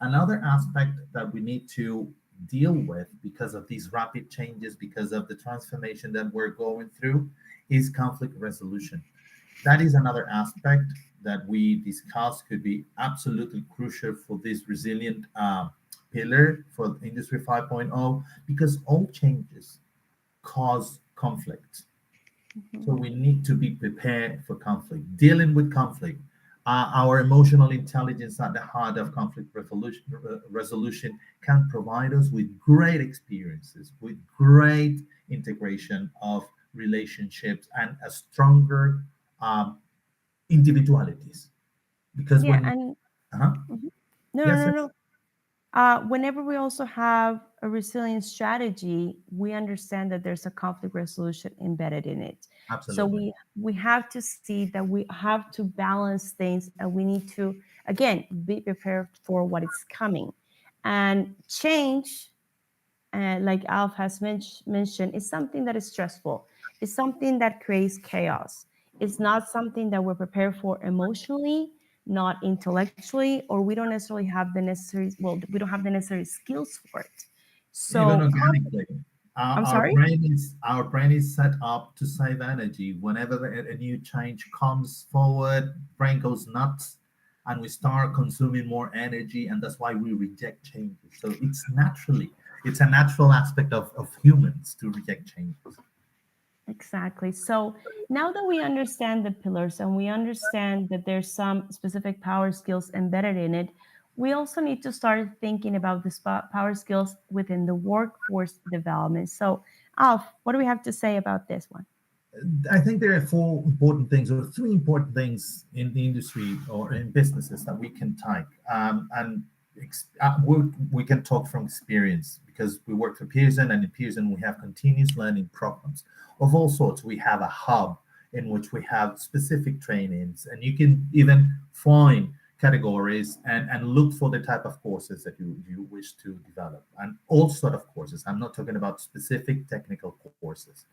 Another aspect that we need to deal with because of these rapid changes, because of the transformation that we're going through, is conflict resolution. That is another aspect that we discussed could be absolutely crucial for this resilient pillar for Industry 5.0 because all changes cause conflict. Mhm. So we need to be prepared for conflict, dealing with conflict. Our emotional intelligence at the heart of resolution can provide us with great experiences, with great integration of relationships, and a stronger um, individualities. Because Yeah, when, and uh-huh, mhm. No, no, yes, no, yes, no. Whenever we also have a resilient strategy, we understand that there's a conflict resolution embedded in it. So absolutely. we have to see that we have to balance things, and we need to again be prepared for what is coming. And change, like Alf has mentioned, is something that is stressful. It's something that creates chaos. It's not something that we're prepared for emotionally, not intellectually, or we don't necessarily have the necessary, well, we don't have the necessary skills for it. Even So, organically, I'm our sorry? brain is set up to save energy. Whenever a new change comes forward, brain goes nuts, and we start consuming more energy, and that's why we reject changes. So it's a natural aspect of humans to reject changes. Exactly. So now that we understand the pillars and we understand that there's some specific power skills embedded in it, we also need to start thinking about the power skills within the workforce development. So, Alf, what do we have to say about this one? I think there are four important things, or three important things in the industry or in businesses that we can take. And we can talk from experience because we work for Pearson, and in Pearson, we have continuous learning programs of all sorts. We have a hub in which we have specific trainings, and you can even find categories and look for the type of courses that you wish to develop, and all sort of courses. I'm not talking about specific technical courses.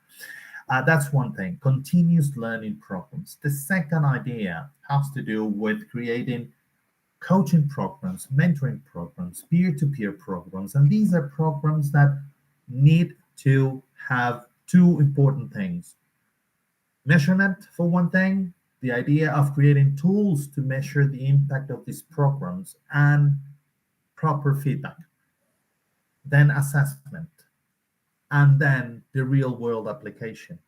That's one thing, continuous learning programs. The second idea has to do with creating coaching programs, mentoring programs, peer to peer programs. And these are programs that need to have two important things: measurement, for one thing, the idea of creating tools to measure the impact of these programs, and proper feedback, then assessment, and then the real world application.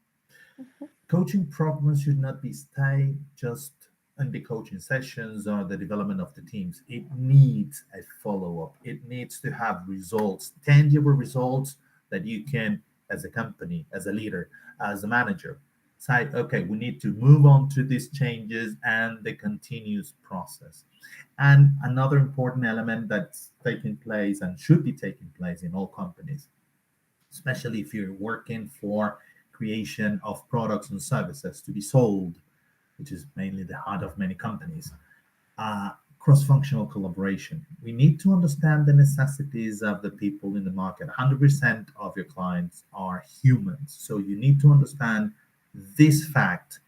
Coaching programs should not be stay just in the coaching sessions or the development of the teams. It needs a follow-up. It needs to have results, tangible results that you can, as a company, as a leader, as a manager, say, okay, we need to move on to these changes and the continuous process. And another important element that's taking place and should be taking place in all companies, especially if you're working for creation of products and services to be sold, which is mainly the heart of many companies. Cross-functional collaboration. We need to understand the necessities of the people in the market. 100% of your clients are humans, so you need to understand this fact.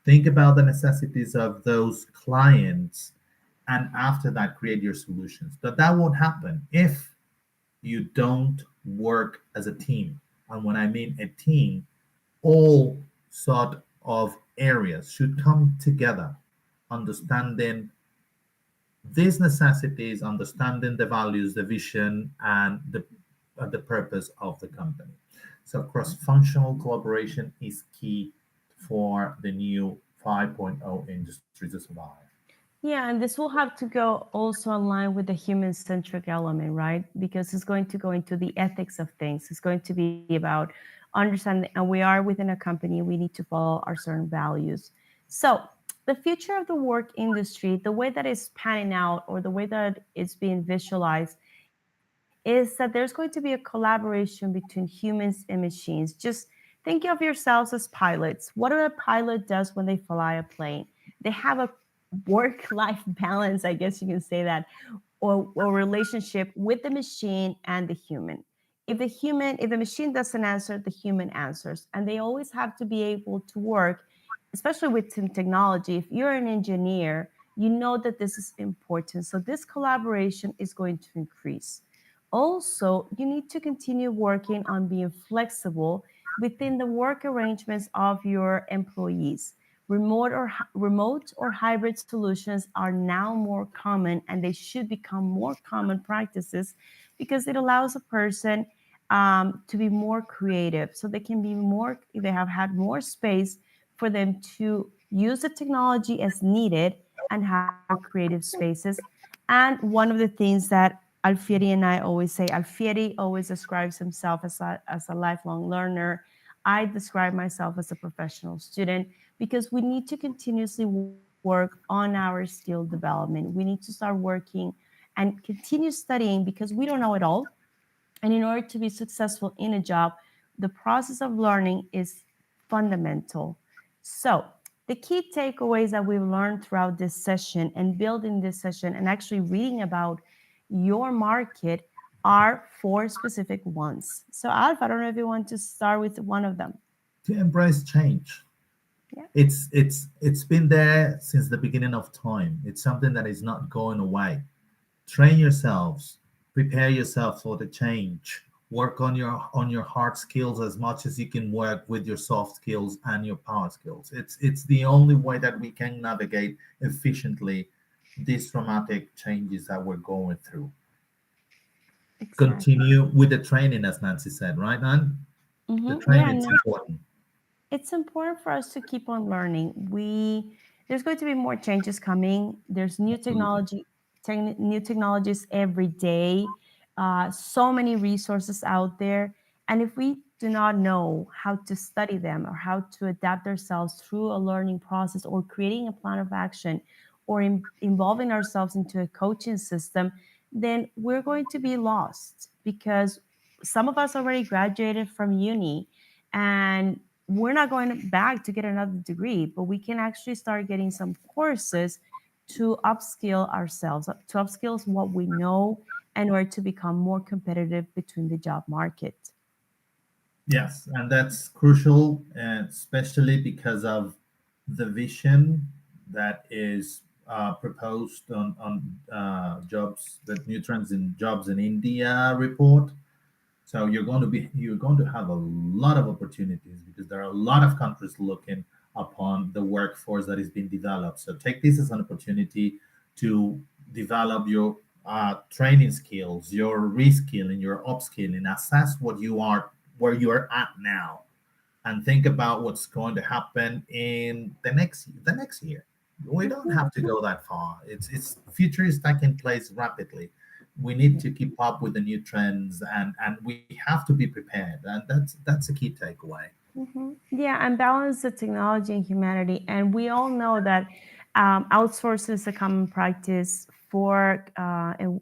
Think about the necessities of those clients, and after that, create your solutions. But that won't happen if you don't work as a team. And when I mean a team, all sort of areas should come together, understanding these necessities, understanding the values, the vision, and the purpose of the company. So cross-functional collaboration is key for the new 5.0 industry to survive. Yeah, and this will have to go also in line with the human centric element, right? Because it's going to go into the ethics of things. It's going to be about understanding, and we are within a company, we need to follow our certain values. So, the future of the work industry, the way that it's panning out, or the way that it's being visualized, is that there's going to be a collaboration between humans and machines. Just think of yourselves as pilots. What a pilot does when they fly a plane, they have a work life balance, I guess you can say that, or relationship with the machine and the human. If the machine doesn't answer, the human answers. And they always have to be able to work, especially with technology. If you're an engineer, you know that this is important. So this collaboration is going to increase. Also, you need to continue working on being flexible within the work arrangements of your employees. Remote or hybrid solutions are now more common, and they should become more common practices because it allows a person to be more creative, so they can be more, they have had more space for them to use the technology as needed and have more creative spaces. And one of the things that Alfieri and I always say, Alfieri always describes himself as a lifelong learner. I describe myself as a professional student, because we need to continuously work on our skill development. We need to start working and continue studying, because we don't know it all. And in order to be successful in a job, the process of learning is fundamental. So, the key takeaways that we've learned throughout this session and building this session and actually reading about your market are four specific ones. So, Alf, I don't know if you want to start with one of them. To embrace change. Yeah. It's been there since the beginning of time. It's something that is not going away. Train yourselves, prepare yourself for the change. Work on your hard skills as much as you can work with your soft skills and your power skills. It's the only way that we can navigate efficiently these traumatic changes that we're going through. Exactly. Continue with the training, as Nancy said, right, Nan? The Yeah, training is no, important. it's important for us to keep on learning. There's going to be more changes coming. There's Absolutely. new technologies every day. So many resources out there, and if we do not know how to study them or how to adapt ourselves through a learning process or creating a plan of action or involving ourselves into a coaching system, then we're going to be lost, because some of us already graduated from uni, and we're not going back to get another degree, but we can actually start getting some courses to upskill ourselves, to upskill what we know in order to become more competitive between the job market. Yes, and that's crucial, and especially because of the vision that is proposed on jobs, the new trends in jobs in India report. So you're going to have a lot of opportunities because there are a lot of countries looking upon the workforce that is being developed. So take this as an opportunity to develop your training skills, your reskilling, your upskilling, assess what you are where you are at now, and think about what's going to happen in the next year. We don't Mhm. have to go that far. It's future is taking place rapidly. We need to keep up with the new trends, and we have to be prepared, and that's a key takeaway. Yeah, and balance the technology and humanity. And we all know that outsourcing is a common practice for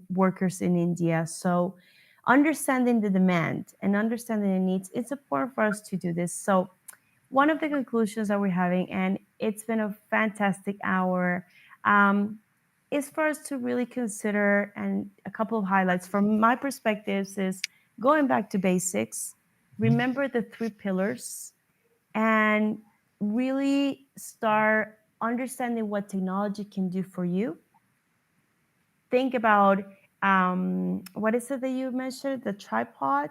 workers in India. So, understanding the demand and understanding the needs, it's important for us to do this. So, one of the conclusions that we're having, and it's been a fantastic hour, um, is for us to really consider, and a couple of highlights from my perspectives is going back to basics, remember the three pillars, and really start understanding what technology can do for you. Think about what is it that you mentioned? The tripod.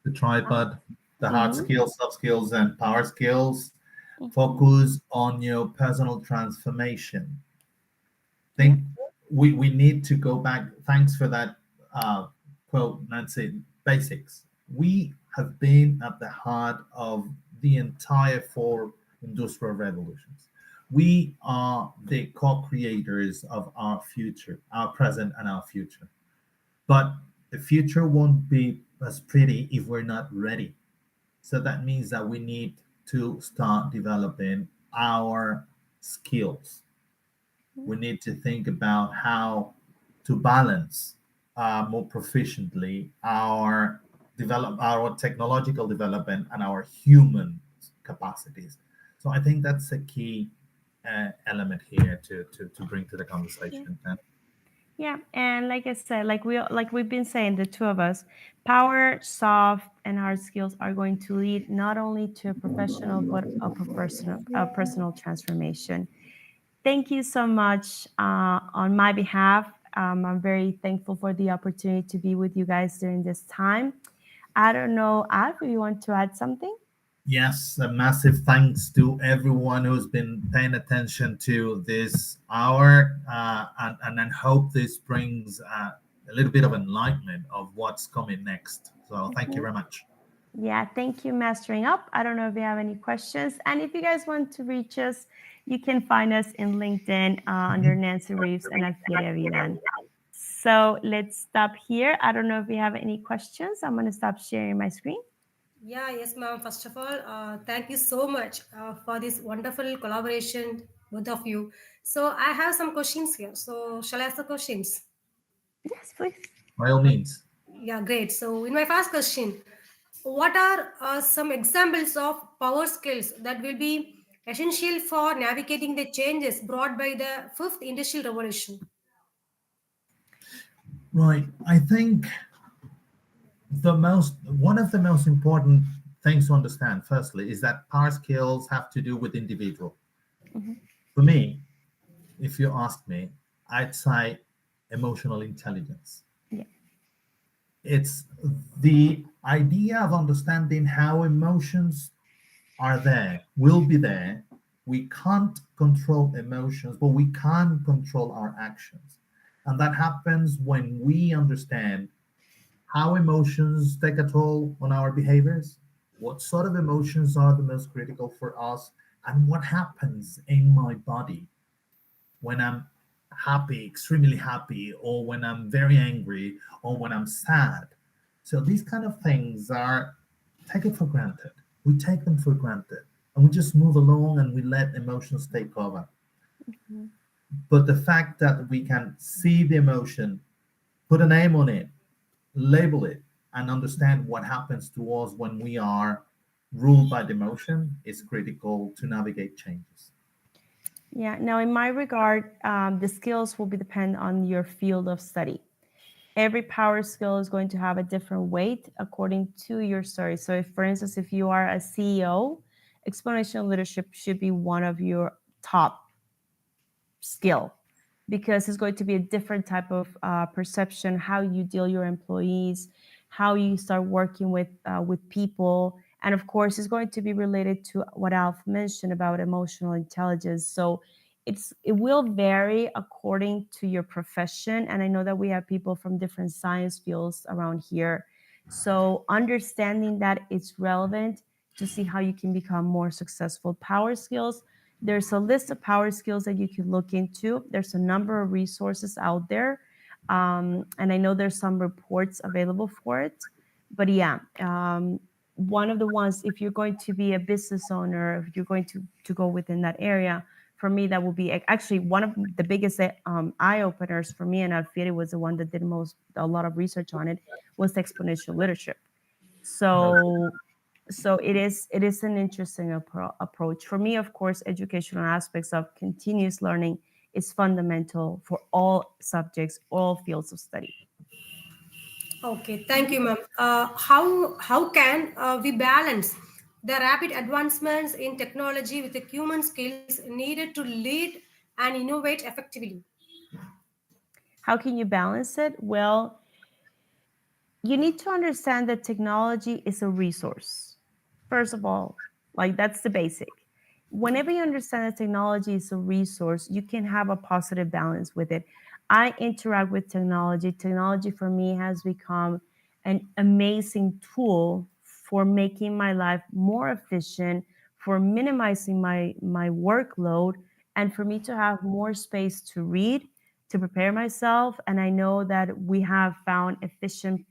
The tripod, the hard Mhm, skills, soft skills, and power skills. mhm. Focus on your personal transformation. Yeah. Think we need to go back. Thanks for that quote, Nancy. Basics. We have been at the heart of the entire four industrial revolutions. We are the co-creators of our future, our present and our future. But the future won't be as pretty if we're not ready. So that means that we need to start developing our skills. We need to think about how to balance more proficiently our develop our technological development and our human capacities. So I think that's a key element here to bring to the Yeah. conversation. And Yeah, and like I said, like we've been saying, the two of us, power, soft, and hard skills are going to lead not only to a professional but a personal transformation. Thank you so much on my behalf. I'm very thankful for the opportunity to be with you guys during this time. I don't know, Alf, if you want to add something. yes, a massive thanks to everyone who's been paying attention to this hour, and I hope this brings a little bit of enlightenment of what's coming next. So thank you very much. Yeah, thank you, Mastering Up. I don't know if you have any questions. And if you guys want to reach us, you can find us in LinkedIn under Mhm. Nancy Reeves and Alfieri Avilan. So let's stop here. I don't know if you have any questions. I'm going to stop sharing my screen. Yeah, yes, ma'am. First of all, thank you so much for this wonderful collaboration, both of you. So I have some questions here. So shall I ask the questions? Yes, please. By all means. Yeah, great. So in my first question, what are some examples of power skills that will be essential for navigating the changes brought by the fifth industrial revolution? Right. I think one of the most important things to understand, firstly, is that power skills have to do with individual. Hmm. For me, if you ask me, I'd say emotional intelligence. Yeah. It's the idea of understanding how emotions are there, will be there. We can't control emotions, but we can control our actions. And that happens when we understand how emotions take a toll on our behaviors, what sort of emotions are the most critical for us, and what happens in my body when I'm happy, extremely happy, or when I'm very angry, or when I'm sad. So these kind of things are taken for granted. We take them for granted and we just move along and we let emotions take over. Mhm. But the fact that we can see the emotion, put a name on it, label it, and understand what happens to us when we are ruled by the emotion is critical to navigate changes. Yeah. Now, in my regard, the skills will be depend on your field of study. Every power skill is going to have a different weight according to your story. So, if, for instance, if you are a CEO, exponential leadership should be one of your top skill because it's going to be a different type of perception, how you deal your employees, how you start working with people, and of course it's going to be related to what Alf mentioned about emotional intelligence. So it will vary according to your profession, and I know that we have people from different science fields around here, so understanding that it's relevant to see how you can become more successful. Power skills, there's a list of power skills that you can look into. There's a number of resources out there. And I know there's some reports available for it. But yeah, one of the ones, if you're going to be a business owner, if you're going to go within that area, for me, that will be actually one of the biggest eye openers for me. And Alfieri was the one that did a lot of research on it, was exponential leadership. No. So it is an interesting approach for me. Of course, educational aspects of continuous learning is fundamental for all subjects, all fields of study. Okay, thank you, ma'am. How can we balance the rapid advancements in technology with the human skills needed to lead and innovate effectively? How can you balance it? Well, you need to understand that technology is a resource. First of all, like that's the basic. Whenever you understand that technology is a resource, you can have a positive balance with it. I interact with technology. Technology for me has become an amazing tool for making my life more efficient, for minimizing my workload, and for me to have more space to read, to prepare myself. And I know that we have found efficient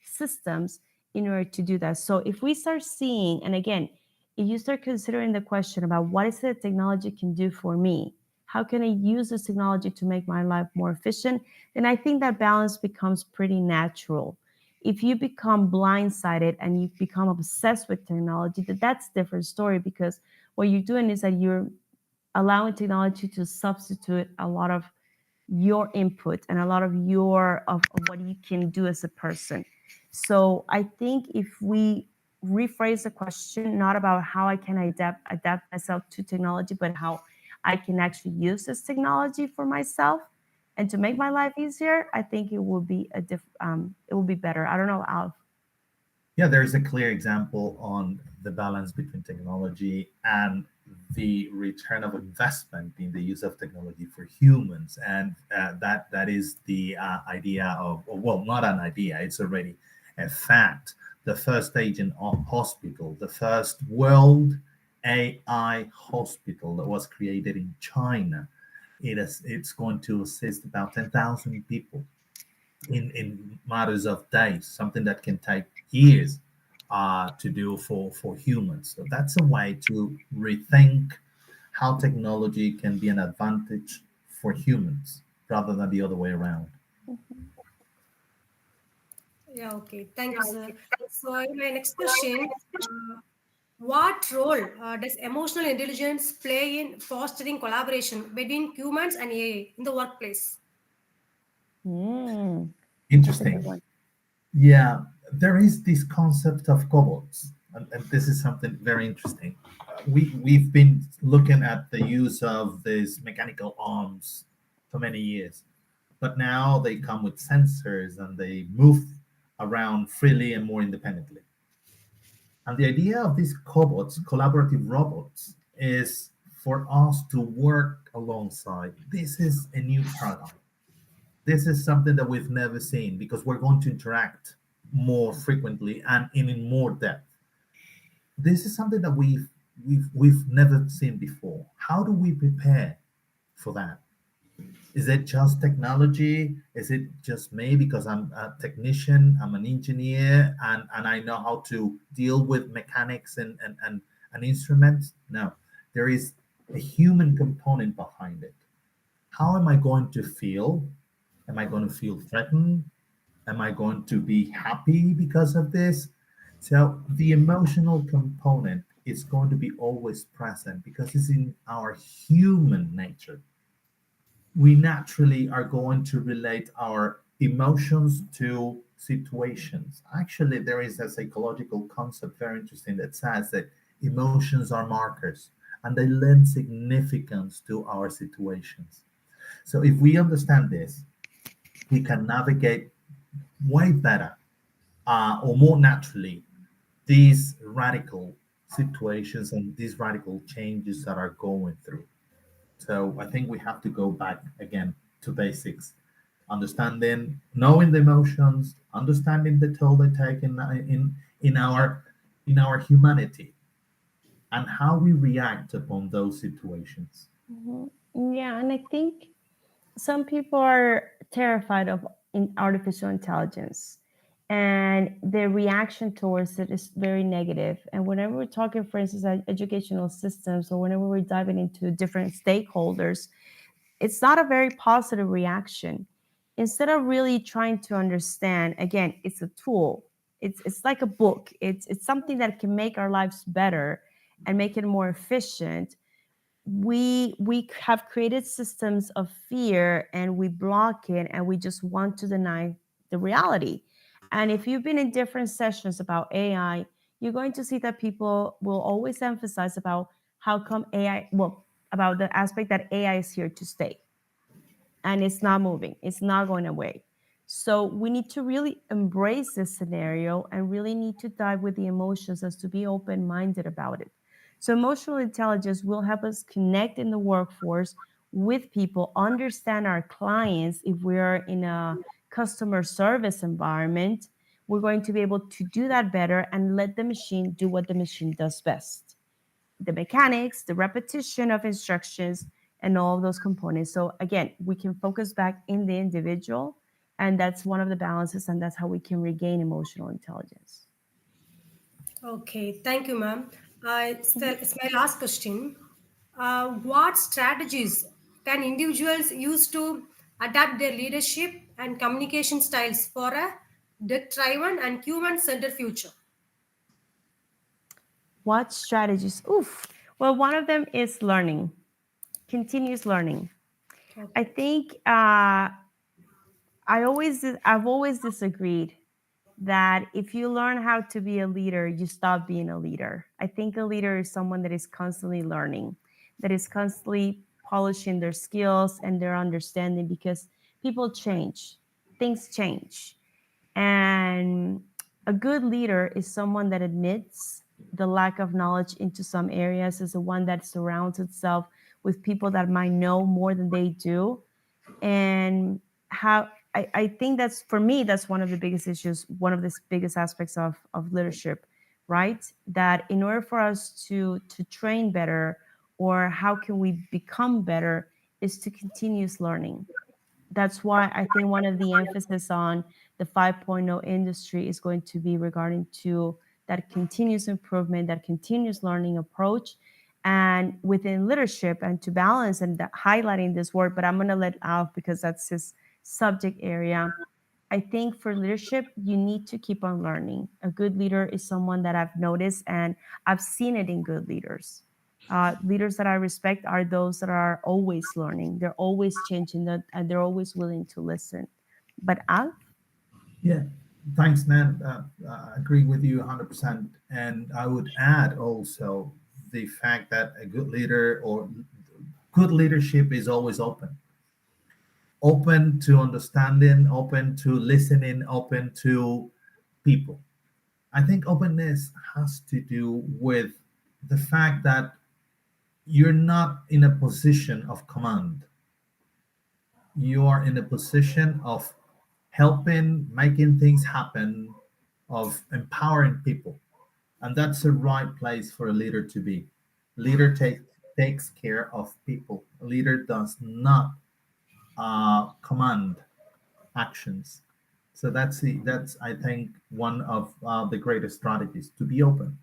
systems in order to do that. So if we start seeing, and again, if you start considering the question about what is it technology can do for me, how can I use this technology to make my life more efficient, then I think that balance becomes pretty natural. If you become blindsided and you become obsessed with technology, that's a different story, because what you're doing is that you're allowing technology to substitute a lot of your input and a lot of of what you can do as a person. So I think if we rephrase the question, not about how I can adapt myself to technology, but how I can actually use this technology for myself and to make my life easier, I think it will be it will be better. I don't know, Alf. Yeah, there's a clear example on the balance between technology and the return of investment in the use of technology for humans, and that is the idea of, well, not an idea, it's already a fact. The first agent of hospital, the first world AI hospital that was created in China, it's going to assist about 10,000 people in matters of days, something that can take years to do for humans. So that's a way to rethink how technology can be an advantage for humans rather than the other way around. Mhm. Yeah, okay. Thank you, sir. So, my next question, what role does emotional intelligence play in fostering collaboration between humans and AI in the workplace? Mm, that's a good Interesting. one. Yeah, there is this concept of cobots, and this is something very interesting. We've been looking at the use of these mechanical arms for many years, but now they come with sensors and they move around freely and more independently. And the idea of these cobots, collaborative robots, is for us to work alongside. This is a new paradigm. This is something that we've never seen because we're going to interact more frequently and in more depth. This is something that we've never seen before. How do we prepare for that? Is it just technology? Is it just me because I'm a technician, I'm an engineer, and I know how to deal with mechanics and instruments? No, there is a human component behind it. How am I going to feel? Am I going to feel threatened? Am I going to be happy because of this? So the emotional component is going to be always present because it's in our human nature. We naturally are going to relate our emotions to situations. Actually, there is a psychological concept very interesting that says that emotions are markers and they lend significance to our situations. So if we understand this, we can navigate way better or more naturally these radical situations and these radical changes that are going through. So I think we have to go back again to basics, understanding, knowing the emotions, understanding the toll they take in our humanity, and how we react upon those situations. Mhm. Yeah, and I think some people are terrified of artificial intelligence, and their reaction towards it is very negative. And whenever we're talking, for instance, educational systems, or whenever we're diving into different stakeholders, it's not a very positive reaction. Instead of really trying to understand, again, it's a tool. It's like a book. It's something that can make our lives better and make it more efficient. We have created systems of fear, and we block it, and we just want to deny the reality. And if you've been in different sessions about AI, you're going to see that people will always emphasize about how come AI, well, about the aspect that AI is here to stay and it's not moving, it's not going away. So we need to really embrace this scenario and really need to dive with the emotions as to be open minded about it. So emotional intelligence will help us connect in the workforce with people, understand our clients. If we are in a customer service environment, we're going to be able to do that better and let the machine do what the machine does best: the mechanics, the repetition of instructions, and all of those components. So again, we can focus back in the individual, and that's one of the balances, and that's how we can regain emotional intelligence. Okay, thank you, ma'am. It's my last question. What strategies can individuals use to adapt their leadership and communication styles for a tech-driven and human-centered future? What strategies? Oof. Well, one of them is learning, continuous learning. I Okay. think I've always disagreed that if you learn how to be a leader, you stop being a leader. I think a leader is someone that is constantly learning, that is constantly polishing their skills and their understanding, because people change, things change. And a good leader is someone that admits the lack of knowledge into some areas is the one that surrounds itself with people that might know more than they do. And how I think that's, for me, that's one of the biggest issues, one of the biggest aspects of leadership, right? That in order for us to train better, or how can we become better, is to continuous learning. That's why I think one of the emphasis on the 5.0 industry is going to be regarding to that continuous improvement, that continuous learning approach, and within leadership, and to balance and highlighting this word. But I'm going to let Alf, because that's his subject area. I think for leadership, you need to keep on learning. A good leader is someone that I've noticed, and I've seen it in good leaders. Leaders that I respect are those that are always learning. They're always changing, and they're always willing to listen. But Al? Yeah, thanks, Nan. I agree with you 100%. And I would add also the fact that a good leader or good leadership is always open, open to understanding, open to listening, open to people. I think openness has to do with the fact that you're not in a position of command. You are in a position of helping, making things happen, of empowering people. And that's the right place for a leader to be. Leader takes care of people. A leader does not command actions. So that's I think one of the greatest strategies to be open.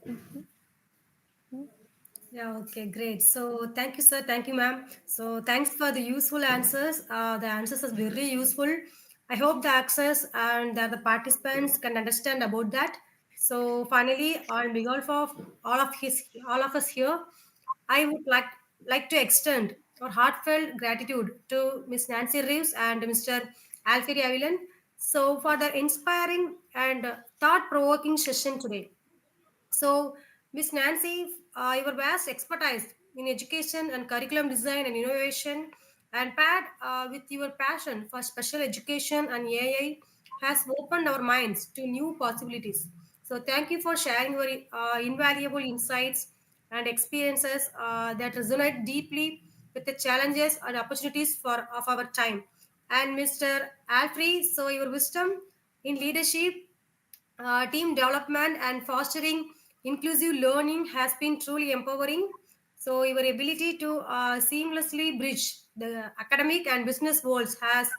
Mhm. Yeah, okay, great. So thank you, sir. Thank you, ma'am. So thanks for the useful answers. The answers are very useful. I hope the access and that the participants can understand about that. So finally, on behalf of all of us here, I would like to extend our heartfelt gratitude to Miss Nancy Reeves and Mr. Alfie Avilan. So for the inspiring and thought-provoking session today. So, Miss Nancy, your vast expertise in education and curriculum design and innovation, and paired with your passion for special education and AI, has opened our minds to new possibilities. So, thank you for sharing your invaluable insights and experiences that resonate deeply with the challenges and opportunities of our time. And Mr. Alfrey, so your wisdom in leadership, team development, and fostering inclusive learning has been truly empowering. So, your ability to seamlessly bridge the academic and business worlds has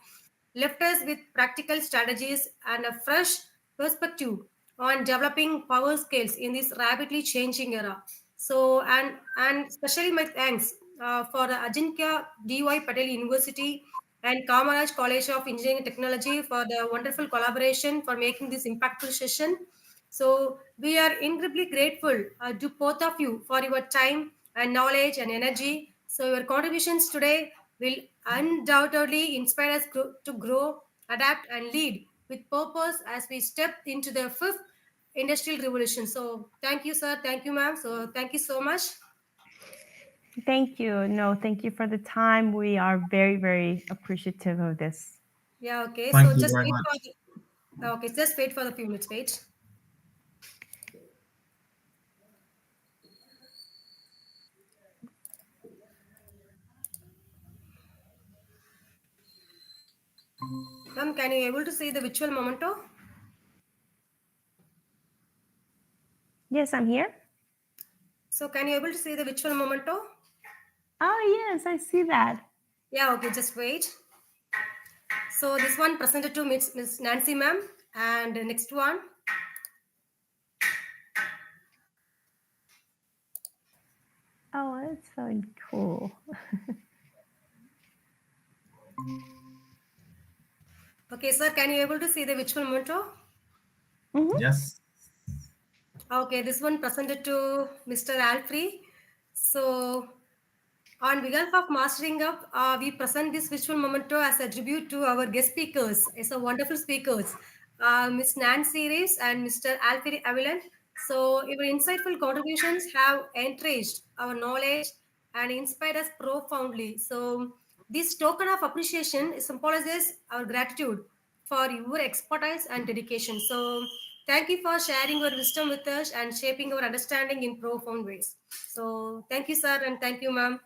left us with practical strategies and a fresh perspective on developing power skills in this rapidly changing era. So, and especially my thanks for the Ajinkya D.Y. Patel University and Kamaraj College of Engineering and Technology for the wonderful collaboration for making this impactful session. So we are incredibly grateful to both of you for your time and knowledge and energy. So your contributions today will undoubtedly inspire us to grow, adapt, and lead with purpose as we step into the fifth industrial revolution. So thank you, sir. Thank you, ma'am. So thank you so much. Thank you. No, thank you for the time. We are very, very appreciative of this. Yeah. Okay. So Thank you just very wait much. for the. Okay. Just wait for the few minutes. Wait. Ma'am, can you able to see the virtual memento? Yes, I'm here. So can you able to see the virtual memento? Oh, yes, I see that. Yeah, okay, just wait. So this one presented to Miss Nancy ma'am, and the next one. Oh, that's so cool. Okay, sir, can you able to see the virtual memento? Hmm. Yes. Okay, this one presented to Mr. Alfrey. So on behalf of Mastering Up, we present this visual memento as a tribute to our guest speakers. It's a wonderful speakers, Miss Nancy Reeves and Mr. Alfred Aviland. So your insightful contributions have enriched our knowledge and inspired us profoundly. So this token of appreciation symbolizes our gratitude for your expertise and dedication. So Thank you for sharing your wisdom with us and shaping our understanding in profound ways. So, thank you, sir, and thank you, ma'am.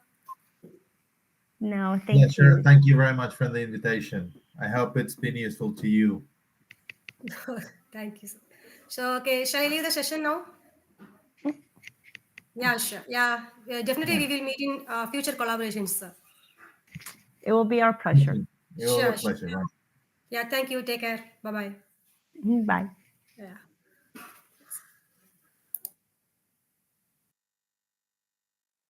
No, Yeah, thank sure. you. Thank you very much for the invitation. I hope it's been useful to you. Thank you, sir. So, okay, shall I leave the session now? Yeah, sure. Yeah, definitely Yeah. we will meet in future collaborations, sir. It will be our pleasure. It was a Sure, sure. pleasure. Right? Yeah, thank you. Take care. Bye bye. Bye. Yeah.